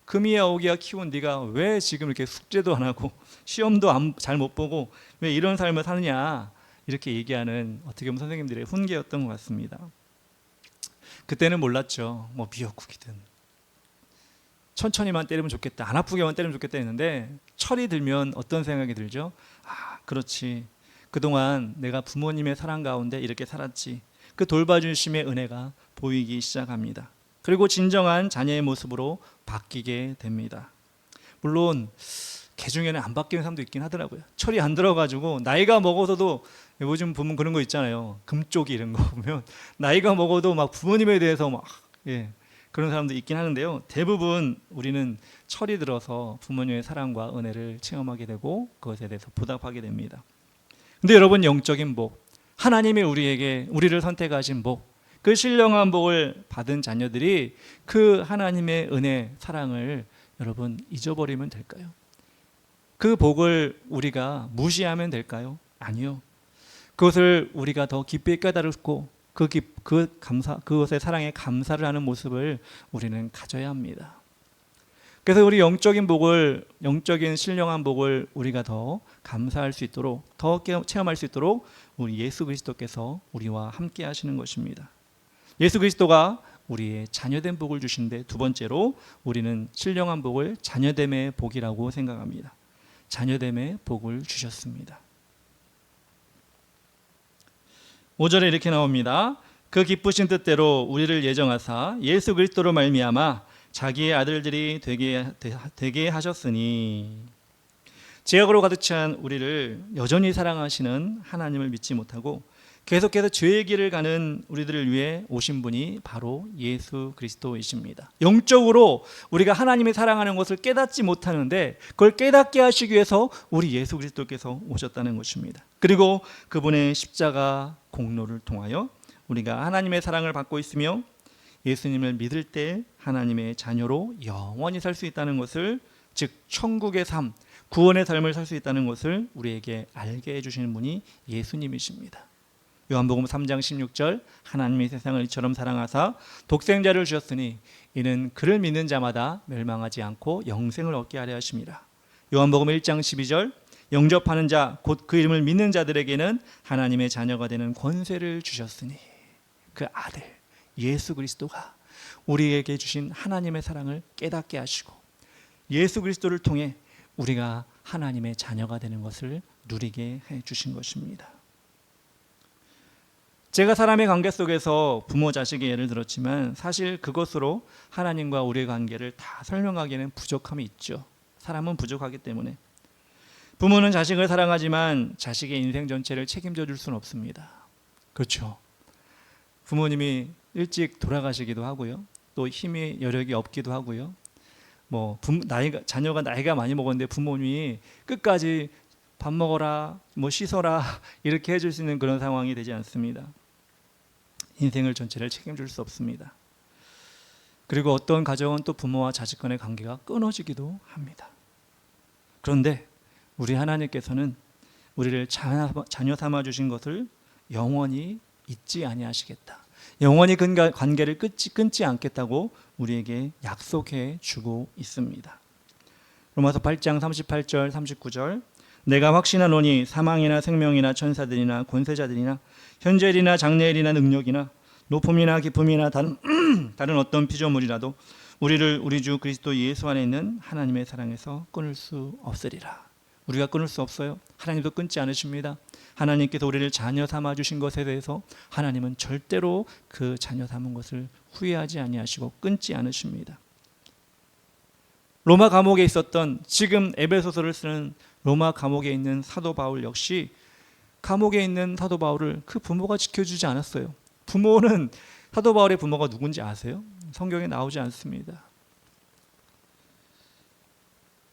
Speaker 1: 금이야 오기야 키운 네가 왜 지금 이렇게 숙제도 안 하고 시험도 잘 못 보고 왜 이런 삶을 사느냐, 이렇게 얘기하는 어떻게 보면 선생님들의 훈계였던 것 같습니다. 그때는 몰랐죠. 미역국이든 천천히만 때리면 좋겠다, 안 아프게만 때리면 좋겠다 했는데 철이 들면 어떤 생각이 들죠? 아, 그렇지, 그동안 내가 부모님의 사랑 가운데 이렇게 살았지. 그 돌봐주심의 은혜가 보이기 시작합니다. 그리고 진정한 자녀의 모습으로 바뀌게 됩니다. 물론 개 중에는 안 바뀌는 사람도 있긴 하더라고요. 철이 안 들어가지고 나이가 먹어서도, 요즘 보면 그런 거 있잖아요. 금쪽이 이런 거 보면 나이가 먹어도 막 부모님에 대해서 그런 사람도 있긴 하는데요. 대부분 우리는 철이 들어서 부모님의 사랑과 은혜를 체험하게 되고 그것에 대해서 보답하게 됩니다. 근데 여러분, 영적인 복, 하나님이 우리를 선택하신 복, 그 신령한 복을 받은 자녀들이 그 하나님의 은혜, 사랑을 여러분 잊어버리면 될까요? 그 복을 우리가 무시하면 될까요? 아니요. 그것을 우리가 더 깊이 깨달고 그것의 사랑에 감사를 하는 모습을 우리는 가져야 합니다. 그래서 우리 영적인 복을, 영적인 신령한 복을 우리가 더 감사할 수 있도록, 더 체험할 수 있도록 우리 예수 그리스도께서 우리와 함께 하시는 것입니다. 예수 그리스도가 우리의 자녀된 복을 주신데, 두 번째로 우리는 신령한 복을 자녀됨의 복이라고 생각합니다. 자녀됨의 복을 주셨습니다. 5절에 이렇게 나옵니다. 그 기쁘신 뜻대로 우리를 예정하사 예수 그리스도로 말미암아 자기의 아들들이 되게 하셨으니, 죄악으로 가득 찬 우리를 여전히 사랑하시는 하나님을 믿지 못하고 계속해서 죄의 길을 가는 우리들을 위해 오신 분이 바로 예수 그리스도이십니다. 영적으로 우리가 하나님의 사랑하는 것을 깨닫지 못하는데 그걸 깨닫게 하시기 위해서 우리 예수 그리스도께서 오셨다는 것입니다. 그리고 그분의 십자가 공로를 통하여 우리가 하나님의 사랑을 받고 있으며 예수님을 믿을 때 하나님의 자녀로 영원히 살 수 있다는 것을, 즉 천국의 삶, 구원의 삶을 살 수 있다는 것을 우리에게 알게 해주시는 분이 예수님이십니다. 요한복음 3장 16절, 하나님이 세상을 이처럼 사랑하사 독생자를 주셨으니 이는 그를 믿는 자마다 멸망하지 않고 영생을 얻게 하려 하심이라. 요한복음 1장 12절, 영접하는 자 곧 그 이름을 믿는 자들에게는 하나님의 자녀가 되는 권세를 주셨으니, 그 아들 예수 그리스도가 우리에게 주신 하나님의 사랑을 깨닫게 하시고 예수 그리스도를 통해 우리가 하나님의 자녀가 되는 것을 누리게 해 주신 것입니다. 제가 사람의 관계 속에서 부모 자식의 예를 들었지만 사실 그것으로 하나님과 우리의 관계를 다 설명하기에는 부족함이 있죠. 사람은 부족하기 때문에. 부모는 자식을 사랑하지만 자식의 인생 전체를 책임져 줄 수는 없습니다. 그렇죠. 부모님이 일찍 돌아가시기도 하고요. 또 힘이 여력이 없기도 하고요. 자녀가 나이가 많이 먹었는데 부모님이 끝까지 밥 먹어라, 씻어라 이렇게 해줄 수 있는 그런 상황이 되지 않습니다. 인생을 전체를 책임질 수 없습니다. 그리고 어떤 가정은 또 부모와 자식 간의 관계가 끊어지기도 합니다. 그런데 우리 하나님께서는 우리를 자녀 삼아 주신 것을 영원히 잊지 아니하시겠다, 영원히 그 관계를 끊지 않겠다고 우리에게 약속해 주고 있습니다. 로마서 8장 38절 39절, 내가 확신하노니 사망이나 생명이나 천사들이나 권세자들이나 현재일이나 장래일이나 능력이나 높음이나 깊음이나 다른 어떤 피조물이라도 우리를 우리 주 그리스도 예수 안에 있는 하나님의 사랑에서 끊을 수 없으리라. 우리가 끊을 수 없어요. 하나님도 끊지 않으십니다. 하나님께서 우리를 자녀 삼아 주신 것에 대해서 하나님은 절대로 그 자녀 삼은 것을 후회하지 아니하시고 끊지 않으십니다. 로마 감옥에 있었던, 지금 에베소서를 쓰는 로마 감옥에 있는 사도 바울 역시 감옥에 있는 사도 바울을 그 부모가 지켜주지 않았어요. 사도 바울의 부모가 누군지 아세요? 성경에 나오지 않습니다.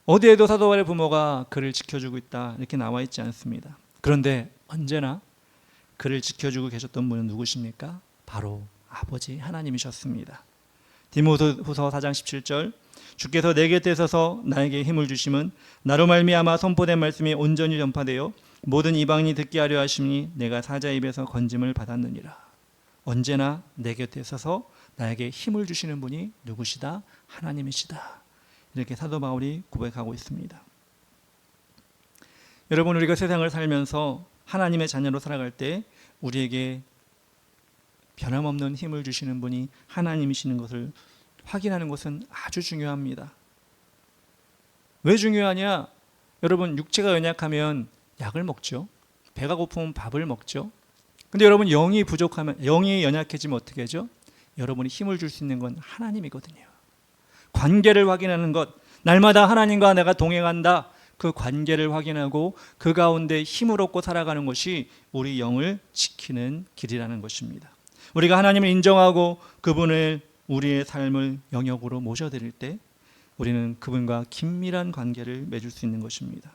Speaker 1: 어디에도 사도 바울의 부모가 그를 지켜주고 있다 이렇게 나와 있지 않습니다. 그런데 언제나 그를 지켜주고 계셨던 분은 누구십니까? 바로 아버지 하나님이셨습니다. 디모데후서 4장 17절, 주께서 내 곁에 서서 나에게 힘을 주심은 나로 말미암아 선포된 말씀이 온전히 전파되어 모든 이방인이 듣게 하려 하심이 내가 사자 입에서 건짐을 받았느니라. 언제나 내 곁에 서서 나에게 힘을 주시는 분이 누구시다? 하나님이시다. 이렇게 사도 바울이 고백하고 있습니다. 여러분, 우리가 세상을 살면서 하나님의 자녀로 살아갈 때 우리에게 변함없는 힘을 주시는 분이 하나님이시는 것을 확인하는 것은 아주 중요합니다. 왜 중요하냐? 여러분, 육체가 연약하면 약을 먹죠. 배가 고프면 밥을 먹죠. 근데 여러분, 영이 연약해지면 어떻게 하죠? 여러분이 힘을 줄 수 있는 건 하나님이거든요. 관계를 확인하는 것, 날마다 하나님과 내가 동행한다, 그 관계를 확인하고 그 가운데 힘을 얻고 살아가는 것이 우리 영을 지키는 길이라는 것입니다. 우리가 하나님을 인정하고 그분을 우리의 삶을 영역으로 모셔드릴 때 우리는 그분과 긴밀한 관계를 맺을 수 있는 것입니다.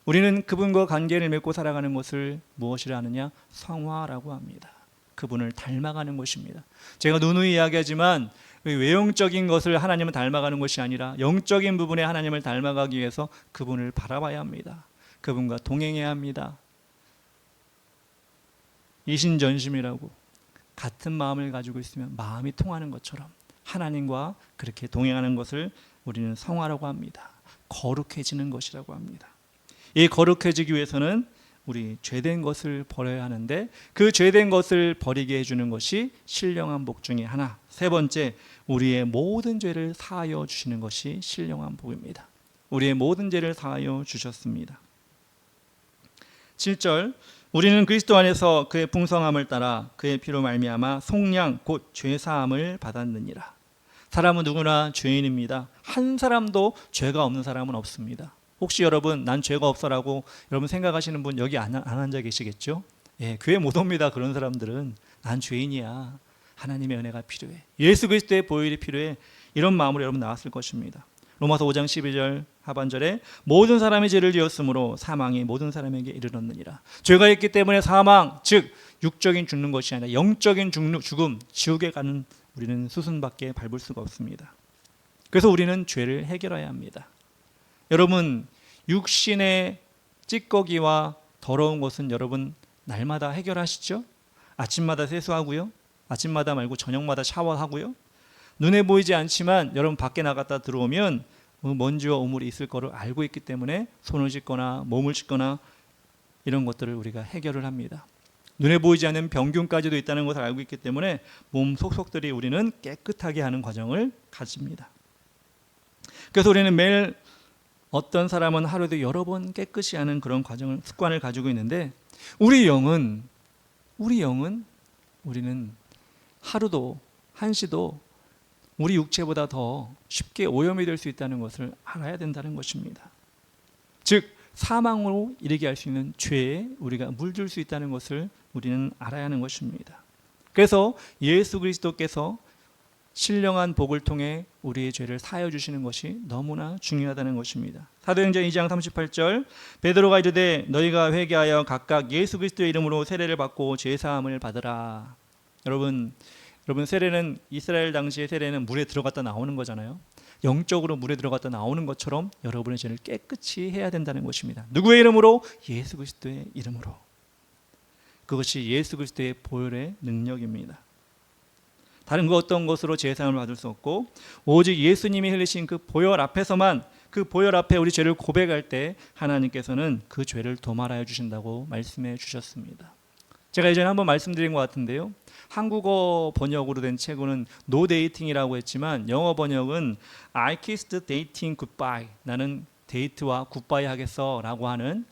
Speaker 1: 우리는 그분과 관계를 맺고 살아가는 것을 무엇이라 하느냐? 성화라고 합니다. 그분을 닮아가는 것입니다. 제가 누누이 이야기하지만 외형적인 것을 하나님은 닮아가는 것이 아니라 영적인 부분에 하나님을 닮아가기 위해서 그분을 바라봐야 합니다. 그분과 동행해야 합니다. 이신전심이라고 같은 마음을 가지고 있으면 마음이 통하는 것처럼 하나님과 그렇게 동행하는 것을 우리는 성화라고 합니다. 거룩해지는 것이라고 합니다. 이 거룩해지기 위해서는 우리 죄된 것을 버려야 하는데 그 죄된 것을 버리게 해주는 것이 신령한 복 중에 하나. 세 번째, 우리의 모든 죄를 사하여 주시는 것이 신령한 복입니다. 우리의 모든 죄를 사하여 주셨습니다. 7절, 우리는 그리스도 안에서 그의 풍성함을 따라 그의 피로 말미암아 속량 곧 죄사함을 받았느니라. 사람은 누구나 죄인입니다. 한 사람도 죄가 없는 사람은 없습니다. 혹시 여러분 난 죄가 없어라고 여러분 생각하시는 분 여기 안 앉아 계시겠죠? 예, 교회 못 옵니다. 그런 사람들은 난 죄인이야. 하나님의 은혜가 필요해. 예수 그리스도의 보혈이 필요해. 이런 마음으로 여러분 나왔을 것입니다. 로마서 5장 12절 하반절에 모든 사람이 죄를 지었으므로 사망이 모든 사람에게 이르렀느니라. 죄가 있기 때문에 사망, 즉 육적인 죽는 것이 아니라 영적인 죽음, 지옥에 가는 우리는 수순밖에 밟을 수가 없습니다. 그래서 우리는 죄를 해결해야 합니다. 여러분, 육신의 찌꺼기와 더러운 것은 여러분 날마다 해결하시죠? 아침마다 세수하고요. 아침마다 말고 저녁마다 샤워하고요. 눈에 보이지 않지만 여러분 밖에 나갔다 들어오면 먼지와 오물이 있을 거를 알고 있기 때문에 손을 씻거나 몸을 씻거나 이런 것들을 우리가 해결을 합니다. 눈에 보이지 않는 병균까지도 있다는 것을 알고 있기 때문에 몸 속속들이 우리는 깨끗하게 하는 과정을 가집니다. 그래서 우리는 매일 어떤 사람은 하루에도 여러 번 깨끗이 하는 그런 과정을 습관을 가지고 있는데 우리 영은 우리는 하루도 한시도 우리 육체보다 더 쉽게 오염이 될 수 있다는 것을 알아야 된다는 것입니다. 즉 사망으로 이르게 할 수 있는 죄에 우리가 물들 수 있다는 것을 우리는 알아야 하는 것입니다. 그래서 예수 그리스도께서 신령한 복을 통해 우리의 죄를 사하여 주시는 것이 너무나 중요하다는 것입니다. 사도행전 2장 38절 베드로가 이르되 너희가 회개하여 각각 예수 그리스도의 이름으로 세례를 받고 죄사함을 받으라. 여러분 세례는 이스라엘 당시의 세례는 물에 들어갔다 나오는 거잖아요. 영적으로 물에 들어갔다 나오는 것처럼 여러분의 죄를 깨끗이 해야 된다는 것입니다. 누구의 이름으로? 예수 그리스도의 이름으로. 그것이 예수 그리스도의 보혈의 능력입니다. 다른 그 어떤 것으로 제사함을 받을 수 없고 오직 예수님이 흘리신 그 보혈 앞에서만 그 보혈 앞에 우리 죄를 고백할 때 하나님께서는 그 죄를 도말하여 주신다고 말씀해 주셨습니다. 제가 예전에 한번 말씀드린 것 같은데요. 한국어 번역으로 된 책은 No Dating이라고 했지만 영어 번역은 I kissed dating goodbye. 나는 데이트와 굿바이 하겠어 라고 하는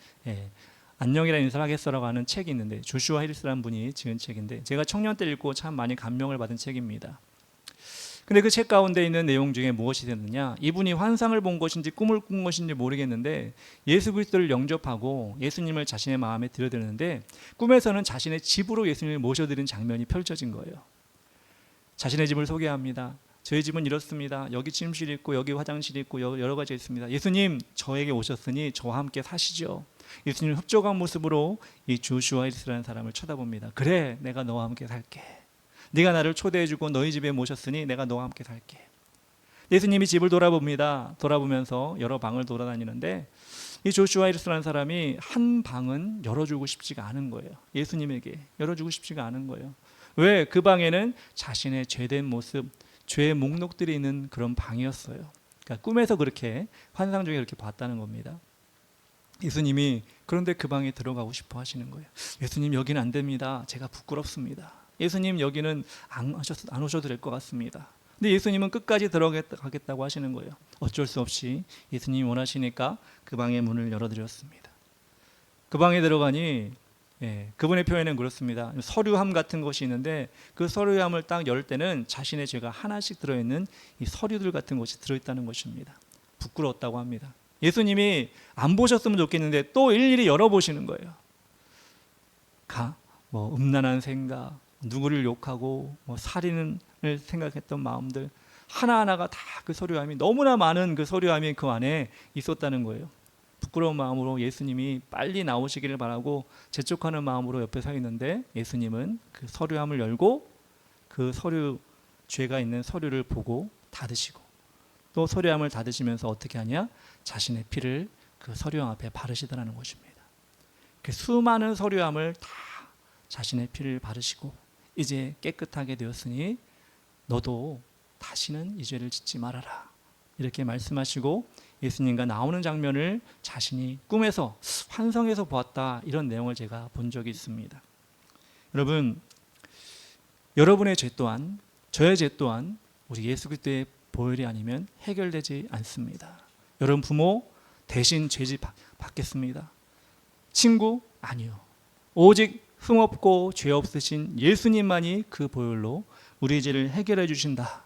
Speaker 1: 안녕이라는 인사를 하겠어라고 하는 책이 있는데 조슈아 히리스라는 분이 지은 책인데 제가 청년 때 읽고 참 많이 감명을 받은 책입니다. 근데 그 책 가운데 있는 내용 중에 무엇이 됐느냐, 이분이 환상을 본 것인지 꿈을 꾼 것인지 모르겠는데 예수 그리스도를 영접하고 예수님을 자신의 마음에 들여드는데 꿈에서는 자신의 집으로 예수님을 모셔드린 장면이 펼쳐진 거예요. 자신의 집을 소개합니다. 저희 집은 이렇습니다. 여기 침실이 있고 여기 화장실이 있고 여러 가지 있습니다. 예수님 저에게 오셨으니 저와 함께 사시죠. 예수님 흡족한 모습으로 이 조슈아 히리스라는 사람을 쳐다봅니다. 그래, 내가 너와 함께 살게. 네가 나를 초대해주고 너희 집에 모셨으니 내가 너와 함께 살게. 예수님이 집을 돌아봅니다. 돌아보면서 여러 방을 돌아다니는데 이 조슈아 히리스라는 사람이 한 방은 열어주고 싶지가 않은 거예요. 예수님에게 열어주고 싶지가 않은 거예요. 왜? 그 방에는 자신의 죄된 모습, 죄의 목록들이 있는 그런 방이었어요. 그러니까 꿈에서 그렇게 환상 중에 그렇게 봤다는 겁니다. 예수님이 그런데 그 방에 들어가고 싶어 하시는 거예요. 예수님 여기는 안 됩니다. 제가 부끄럽습니다. 예수님 여기는 안 오셔도 될 것 같습니다. 근데 예수님은 끝까지 들어가겠다고 하시는 거예요. 어쩔 수 없이 예수님이 원하시니까 그 방의 문을 열어드렸습니다. 그 방에 들어가니 그분의 표현은 그렇습니다. 서류함 같은 것이 있는데 그 서류함을 딱 열 때는 자신의 죄가 하나씩 들어있는 이 서류들 같은 것이 들어있다는 것입니다. 부끄러웠다고 합니다. 예수님이 안 보셨으면 좋겠는데 또 일일이 열어보시는 거예요. 음란한 생각, 누구를 욕하고 살인을 생각했던 마음들 하나하나가 다 그 서류함이 너무나 많은 그 서류함이 그 안에 있었다는 거예요. 부끄러운 마음으로 예수님이 빨리 나오시기를 바라고 재촉하는 마음으로 옆에 서 있는데 예수님은 그 서류함을 열고 그 서류 죄가 있는 서류를 보고 닫으시고 또 서류함을 닫으시면서 어떻게 하냐? 자신의 피를 그 서류함 앞에 바르시더라는 것입니다. 그 수많은 서류함을 다 자신의 피를 바르시고 이제 깨끗하게 되었으니 너도 다시는 이 죄를 짓지 말아라. 이렇게 말씀하시고 예수님과 나오는 장면을 자신이 꿈에서 환상에서 보았다. 이런 내용을 제가 본 적이 있습니다. 여러분, 여러분의 죄 또한 저의 죄 또한 우리 예수 그리스도의 보혈이 아니면 해결되지 않습니다. 여러분 부모 대신 죄 받겠습니다. 친구 아니요. 오직 흠없고 죄 없으신 예수님만이 그 보혈로 우리의 죄를 해결해 주신다.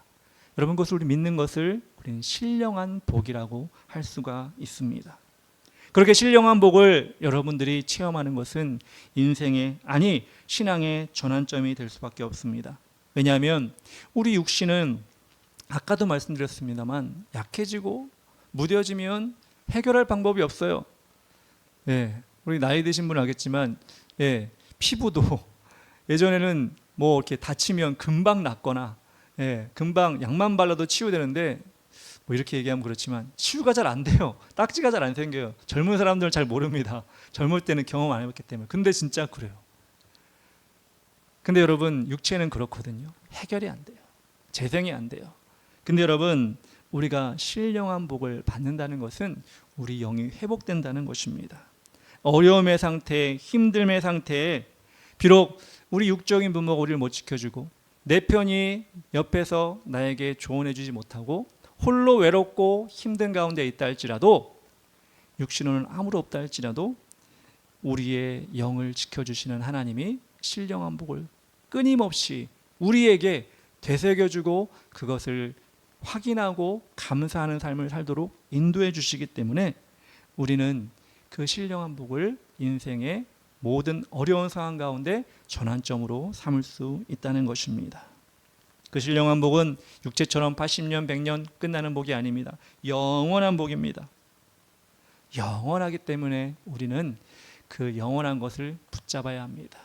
Speaker 1: 여러분 그것을 우리 믿는 것을 우리는 신령한 복이라고 할 수가 있습니다. 그렇게 신령한 복을 여러분들이 체험하는 것은 인생의 아니 신앙의 전환점이 될 수밖에 없습니다. 왜냐하면 우리 육신은 아까도 말씀드렸습니다만 약해지고 무뎌지면 해결할 방법이 없어요. 우리 나이 드신 분은 알겠지만 피부도 예전에는 뭐 이렇게 다치면 금방 낫거나 금방 약만 발라도 치유되는데 뭐 이렇게 얘기하면 그렇지만 치유가 잘 안 돼요. 딱지가 잘 안 생겨요. 젊은 사람들은 잘 모릅니다. 젊을 때는 경험 안 해봤기 때문에. 근데 진짜 그래요. 근데 여러분 육체는 그렇거든요. 해결이 안 돼요. 재생이 안 돼요. 근데 여러분 우리가 신령한 복을 받는다는 것은 우리 영이 회복된다는 것입니다. 어려움의 상태, 힘듦의 상태에 비록 우리 육적인 부모가 우리를 못 지켜주고 내 편이 옆에서 나에게 조언해 주지 못하고 홀로 외롭고 힘든 가운데 있다 할지라도 육신은 아무도 없다 할지라도 우리의 영을 지켜주시는 하나님이 신령한 복을 끊임없이 우리에게 되새겨주고 그것을 확인하고 감사하는 삶을 살도록 인도해 주시기 때문에 우리는 그 신령한 복을 인생의 모든 어려운 상황 가운데 전환점으로 삼을 수 있다는 것입니다. 그 신령한 복은 육체처럼 80년, 100년 끝나는 복이 아닙니다. 영원한 복입니다. 영원하기 때문에 우리는 그 영원한 것을 붙잡아야 합니다.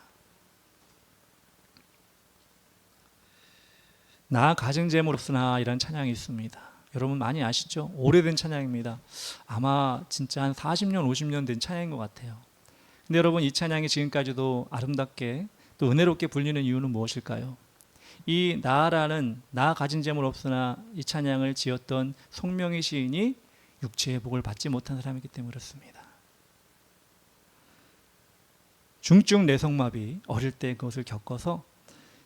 Speaker 1: 나 가진 재물없으나 이런 찬양이 있습니다. 여러분 많이 아시죠? 오래된 찬양입니다. 아마 진짜 한 40년, 50년 된 찬양인 것 같아요. 근데 여러분 이 찬양이 지금까지도 아름답게 또 은혜롭게 불리는 이유는 무엇일까요? 이 나라는 나 가진 재물 없으나 이 찬양을 지었던 송명희 시인이 육체의 복을 받지 못한 사람이기 때문에 그렇습니다. 중증 뇌성마비 어릴 때 그것을 겪어서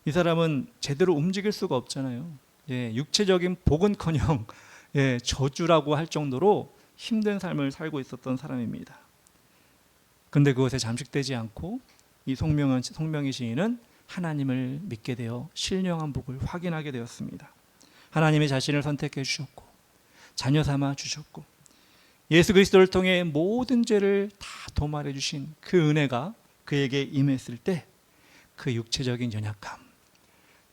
Speaker 1: 이 사람은 제대로 움직일 수가 없잖아요. 육체적인 복은커녕 저주라고 할 정도로 힘든 삶을 살고 있었던 사람입니다. 그런데 그것에 잠식되지 않고 이 송명희 시인은 하나님을 믿게 되어 신령한 복을 확인하게 되었습니다. 하나님이 자신을 선택해 주셨고 자녀 삼아 주셨고 예수 그리스도를 통해 모든 죄를 다 도말해 주신 그 은혜가 그에게 임했을 때 그 육체적인 연약함,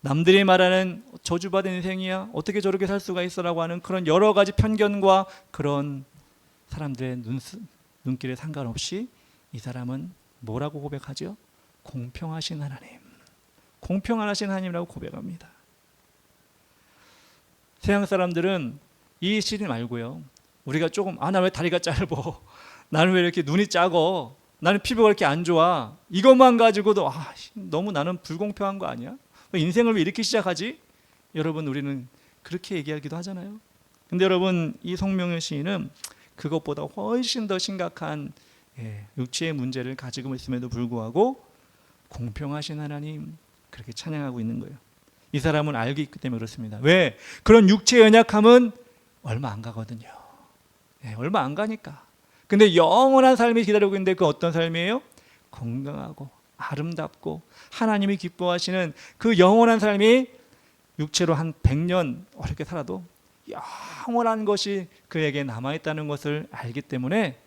Speaker 1: 남들이 말하는 저주받은 인생이야 어떻게 저렇게 살 수가 있어라고 하는 그런 여러 가지 편견과 그런 사람들의 눈길에 상관없이 이 사람은 뭐라고 고백하죠? 공평하신 하나님, 공평하신 하나님이라고 고백합니다. 서양 사람들은 이 시인 말고요, 우리가 조금 나 왜 다리가 짧어, 나는 왜 이렇게 눈이 작어, 나는 피부가 이렇게 안 좋아, 이것만 가지고도 너무 나는 불공평한 거 아니야? 인생을 왜 이렇게 시작하지? 여러분 우리는 그렇게 얘기하기도 하잖아요. 근데 여러분 이 송명희 시인은 그것보다 훨씬 더 심각한 육체의 문제를 가지고 있음에도 불구하고 공평하신 하나님 그렇게 찬양하고 있는 거예요. 이 사람은 알고 있기 때문에 그렇습니다. 왜? 그런 육체의 연약함은 얼마 안 가거든요. 얼마 안 가니까. 근데 영원한 삶이 기다리고 있는데 그 어떤 삶이에요? 건강하고 아름답고 하나님이 기뻐하시는 그 영원한 삶이 육체로 한 100년 어렵게 살아도 영원한 것이 그에게 남아있다는 것을 알기 때문에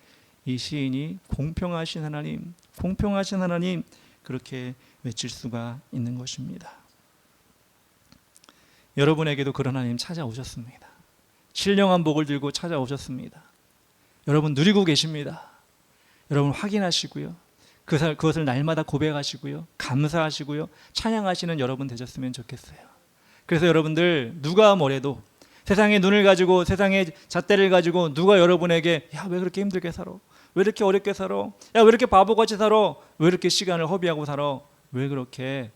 Speaker 1: 이 시인이 공평하신 하나님, 공평하신 하나님 그렇게 외칠 수가 있는 것입니다. 여러분에게도 그런 하나님 찾아오셨습니다. 신령한 복을 들고 찾아오셨습니다. 여러분 누리고 계십니다. 여러분 확인하시고요. 그것을 날마다 고백하시고요. 감사하시고요. 찬양하시는 여러분 되셨으면 좋겠어요. 그래서 여러분들 누가 뭐래도 세상의 눈을 가지고 세상의 잣대를 가지고 누가 여러분에게 야, 왜 그렇게 힘들게 살아? 왜 이렇게 어렵게 살아? 야, 왜 이렇게 바보같이 살아? 왜 이렇게 시간을 허비하고 살아? 왜 그렇게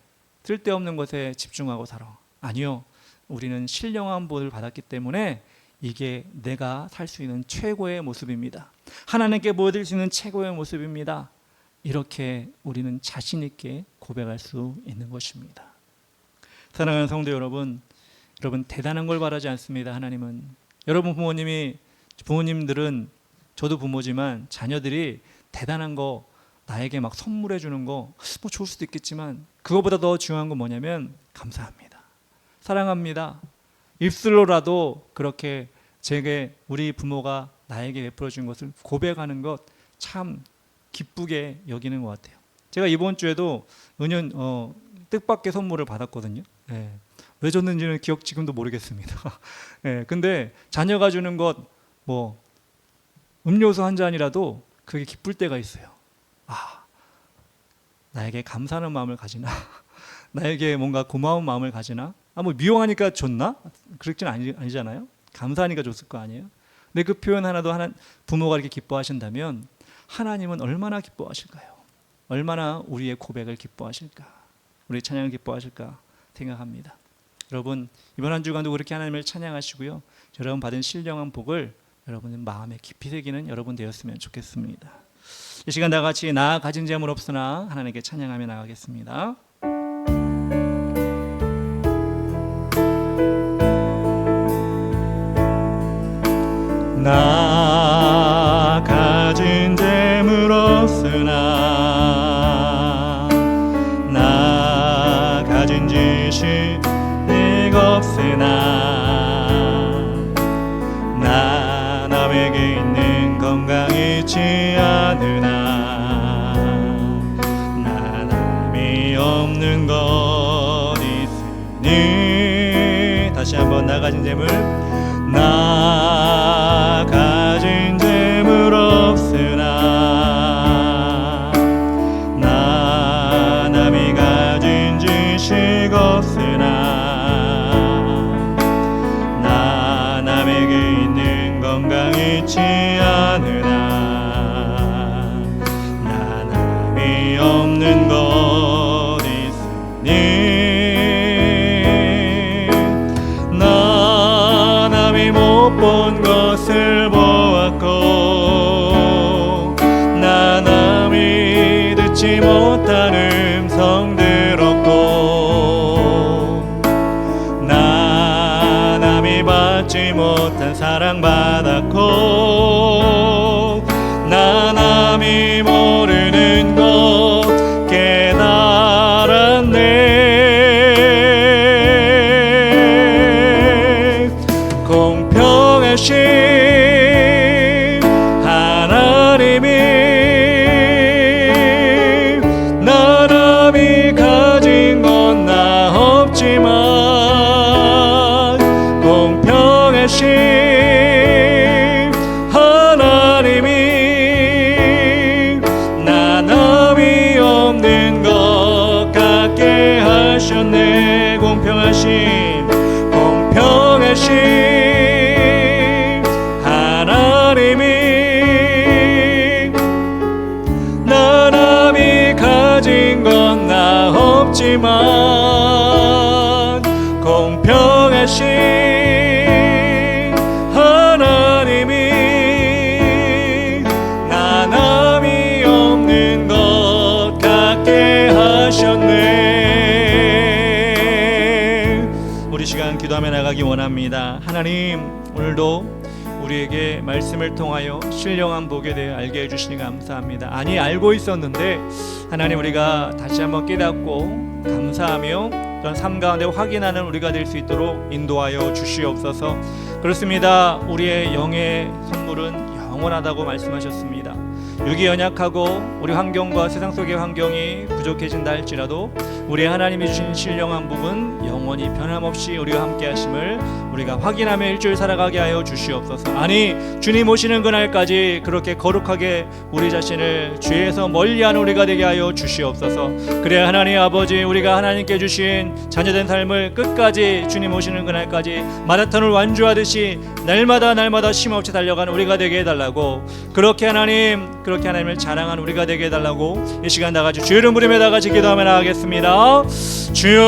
Speaker 1: 쓸데없는 것에 집중하고 살아? 아니요. 우리는 신령한 복을 받았기 때문에 이게 내가 살 수 있는 최고의 모습입니다. 하나님께 보여드릴 수 있는 최고의 모습입니다. 이렇게 우리는 자신 있게 고백할 수 있는 것입니다. 사랑하는 성도 여러분, 여러분 대단한 걸 바라지 않습니다. 하나님은 여러분 부모님들은 저도 부모지만 자녀들이 대단한 거 나에게 막 선물해 주는 거 뭐 좋을 수도 있겠지만 그거보다 더 중요한 건 뭐냐면 감사합니다. 사랑합니다. 입술로라도 그렇게 제게 우리 부모가 나에게 베풀어 준 것을 고백하는 것 참 기쁘게 여기는 것 같아요. 제가 이번 주에도 은연 뜻밖의 선물을 받았거든요. 네. 왜 줬는지는 기억 지금도 모르겠습니다. 네. 근데 자녀가 주는 것 뭐 음료수 한 잔이라도 그게 기쁠 때가 있어요. 아, 나에게 감사하는 마음을 가지나? 나에게 뭔가 고마운 마음을 가지나? 뭐 미워하니까 줬나? 그렇진 아니잖아요. 감사하니까 줬을 거 아니에요. 근데 그 표현 하나도 부모가 이렇게 기뻐하신다면 하나님은 얼마나 기뻐하실까요? 얼마나 우리의 고백을 기뻐하실까? 우리의 찬양을 기뻐하실까 생각합니다. 여러분 이번 한 주간도 그렇게 하나님을 찬양하시고요. 여러분 받은 신령한 복을 여러분의 마음에 깊이 새기는 여러분 되었으면 좋겠습니다. 이 시간 다 같이 나 가진 재물 없으나 하나님께 찬양하며 나가겠습니다. 나 가진 재물 없으나 나 가진 지식 없으나 나 남에게 있는 건강 잃지 않으나 나 남이 없는 것 있으니 다시 한번 나 가진 재물 나 가진 재물 없으나 나 남이 가진 지식 없으나 나 남에게 있는 건강 잃지 않으나 나 남이 없는 것 있으니 못 본 것을 보았고 나 남이 듣지 못한 음성 들었고 나 남이 받지 못한 사랑 받았고 나 남이 모르는 것 깨달았네. 공평하신 하나님이 나 남이 가진 건 나 없지만 공평하신 하나님이 나 남이 없는 것 같게 하셨네. 공평하신 하나님이 나 남이 가진 건 나 없지만 공평하신 하나님이 나 남이 없는 것 같게 하셨네. 우리 시간 기도하며 나가기 원합니다. 하나님 오늘도 우리에게 말씀을 통하여 신령한 복에 대해 알게 해주시니 감사합니다. 아니 알고 있었는데 하나님 우리가 다시 한번 깨닫고 감사하며 그런 삶 가운데 확인하는 우리가 될 수 있도록 인도하여 주시옵소서. 그렇습니다. 우리의 영의 선물은 영원하다고 말씀하셨습니다. 육이 연약하고 우리 환경과 세상 속의 환경이 부족해진다 할지라도 우리 하나님이 주신 신령한 복은 영원히 변함없이 우리와 함께 하심을 우리가 확인하며 일주일 살아가게 하여 주시옵소서. 아니 주님 오시는 그날까지 그렇게 거룩하게 우리 자신을 죄에서 멀리하는 우리가 되게 하여 주시옵소서. 그래야 하나님 아버지 우리가 하나님께 주신 자녀된 삶을 끝까지 주님 오시는 그날까지 마라톤을 완주하듯이 날마다 쉼없이 달려가는 우리가 되게 해달라고, 그렇게 하나님을 자랑하는 우리가 되게 해달라고 이 시간 다같이 주의 이름 부르며 다같이 기도하며 나가겠습니다. 주여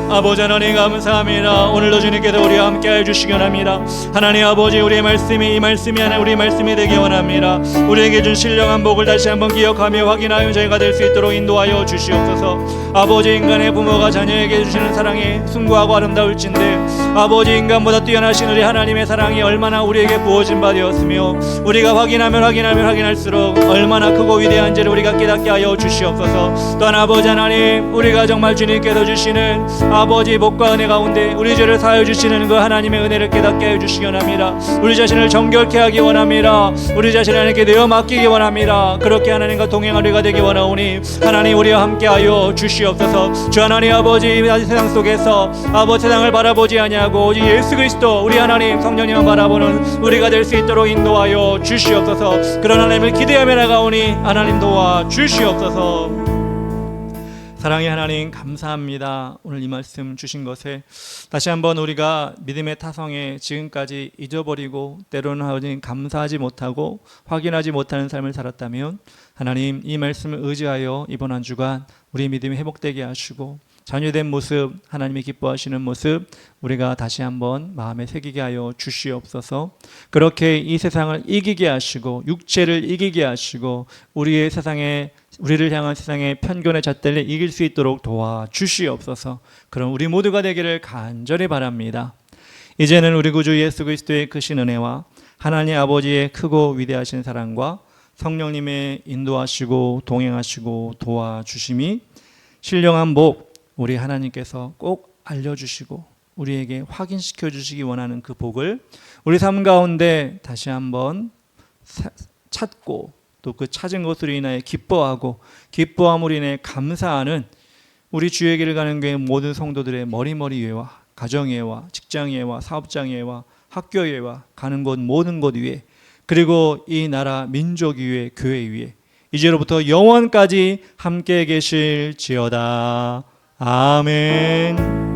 Speaker 1: 아버지 하나님 감사합니다. 오늘도 주님께서 우리와 함께하여 주시기 원합니다. 하나님 아버지 우리의 말씀이 이 말씀이 하나 우리의 말씀이 되기 원합니다. 우리에게 준 신령한 복을 다시 한번 기억하며 확인하여 저희가 될 수 있도록 인도하여 주시옵소서. 아버지 인간의 부모가 자녀에게 주시는 사랑이 숭고하고 아름다울진데 아버지 인간보다 뛰어나신 우리 하나님의 사랑이 얼마나 우리에게 부어진 바 되었으며 우리가 확인하면 확인할수록 얼마나 크고 위대한지를 우리가 깨닫게 하여 주시옵소서. 또한 아버지 하나님 우리가 정말 주님께서 주시는 아버지 복과 은혜 가운데 우리 죄를 사하여 주시는 그 하나님의 은혜를 깨닫게 하여 주시기 원합니다. 우리 자신을 정결케 하기 원합니다. 우리 자신을 하나님께 내어 맡기기 원합니다. 그렇게 하나님과 동행할 우리가 되기 원하오니 하나님 우리와 함께하여 주시옵소서. 주 하나님 아버지 이 세상 속에서 아버지 세상을 바라보지 아니하고 오직 예수 그리스도 우리 하나님 성령님만 바라보는 우리가 될 수 있도록 인도하여 주시옵소서. 그런 하나님을 기대하며 나가오니 하나님 도와 주시옵소서. 사랑의 하나님 감사합니다. 오늘 이 말씀 주신 것에 다시 한번 우리가 믿음의 타성에 지금까지 잊어버리고 때로는 하나님 감사하지 못하고 확인하지 못하는 삶을 살았다면 하나님 이 말씀을 의지하여 이번 한 주간 우리 믿음이 회복되게 하시고 자녀된 모습 하나님이 기뻐하시는 모습 우리가 다시 한번 마음에 새기게 하여 주시옵소서. 그렇게 이 세상을 이기게 하시고 육체를 이기게 하시고 우리를 향한 세상의 편견의 잣대를 이길 수 있도록 도와주시옵소서. 그럼 우리 모두가 되기를 간절히 바랍니다. 이제는 우리 구주 예수 그리스도의 크신 은혜와 하나님 아버지의 크고 위대하신 사랑과 성령님의 인도하시고 동행하시고 도와주심이 신령한 복 우리 하나님께서 꼭 알려주시고 우리에게 확인시켜 주시기 원하는 그 복을 우리 삶 가운데 다시 한번 찾고 또 그 찾은 것으로 인하여 기뻐하고 기뻐함으로 인해 감사하는 우리 주의 길을 가는 교회 모든 성도들의 머리머리 위에와 가정 위에와 직장 위에와 사업장 위에와 학교 위에와 가는 곳 모든 곳 위에 그리고 이 나라 민족 위에 교회 위에 이제로부터 영원까지 함께 계실지어다. 아멘.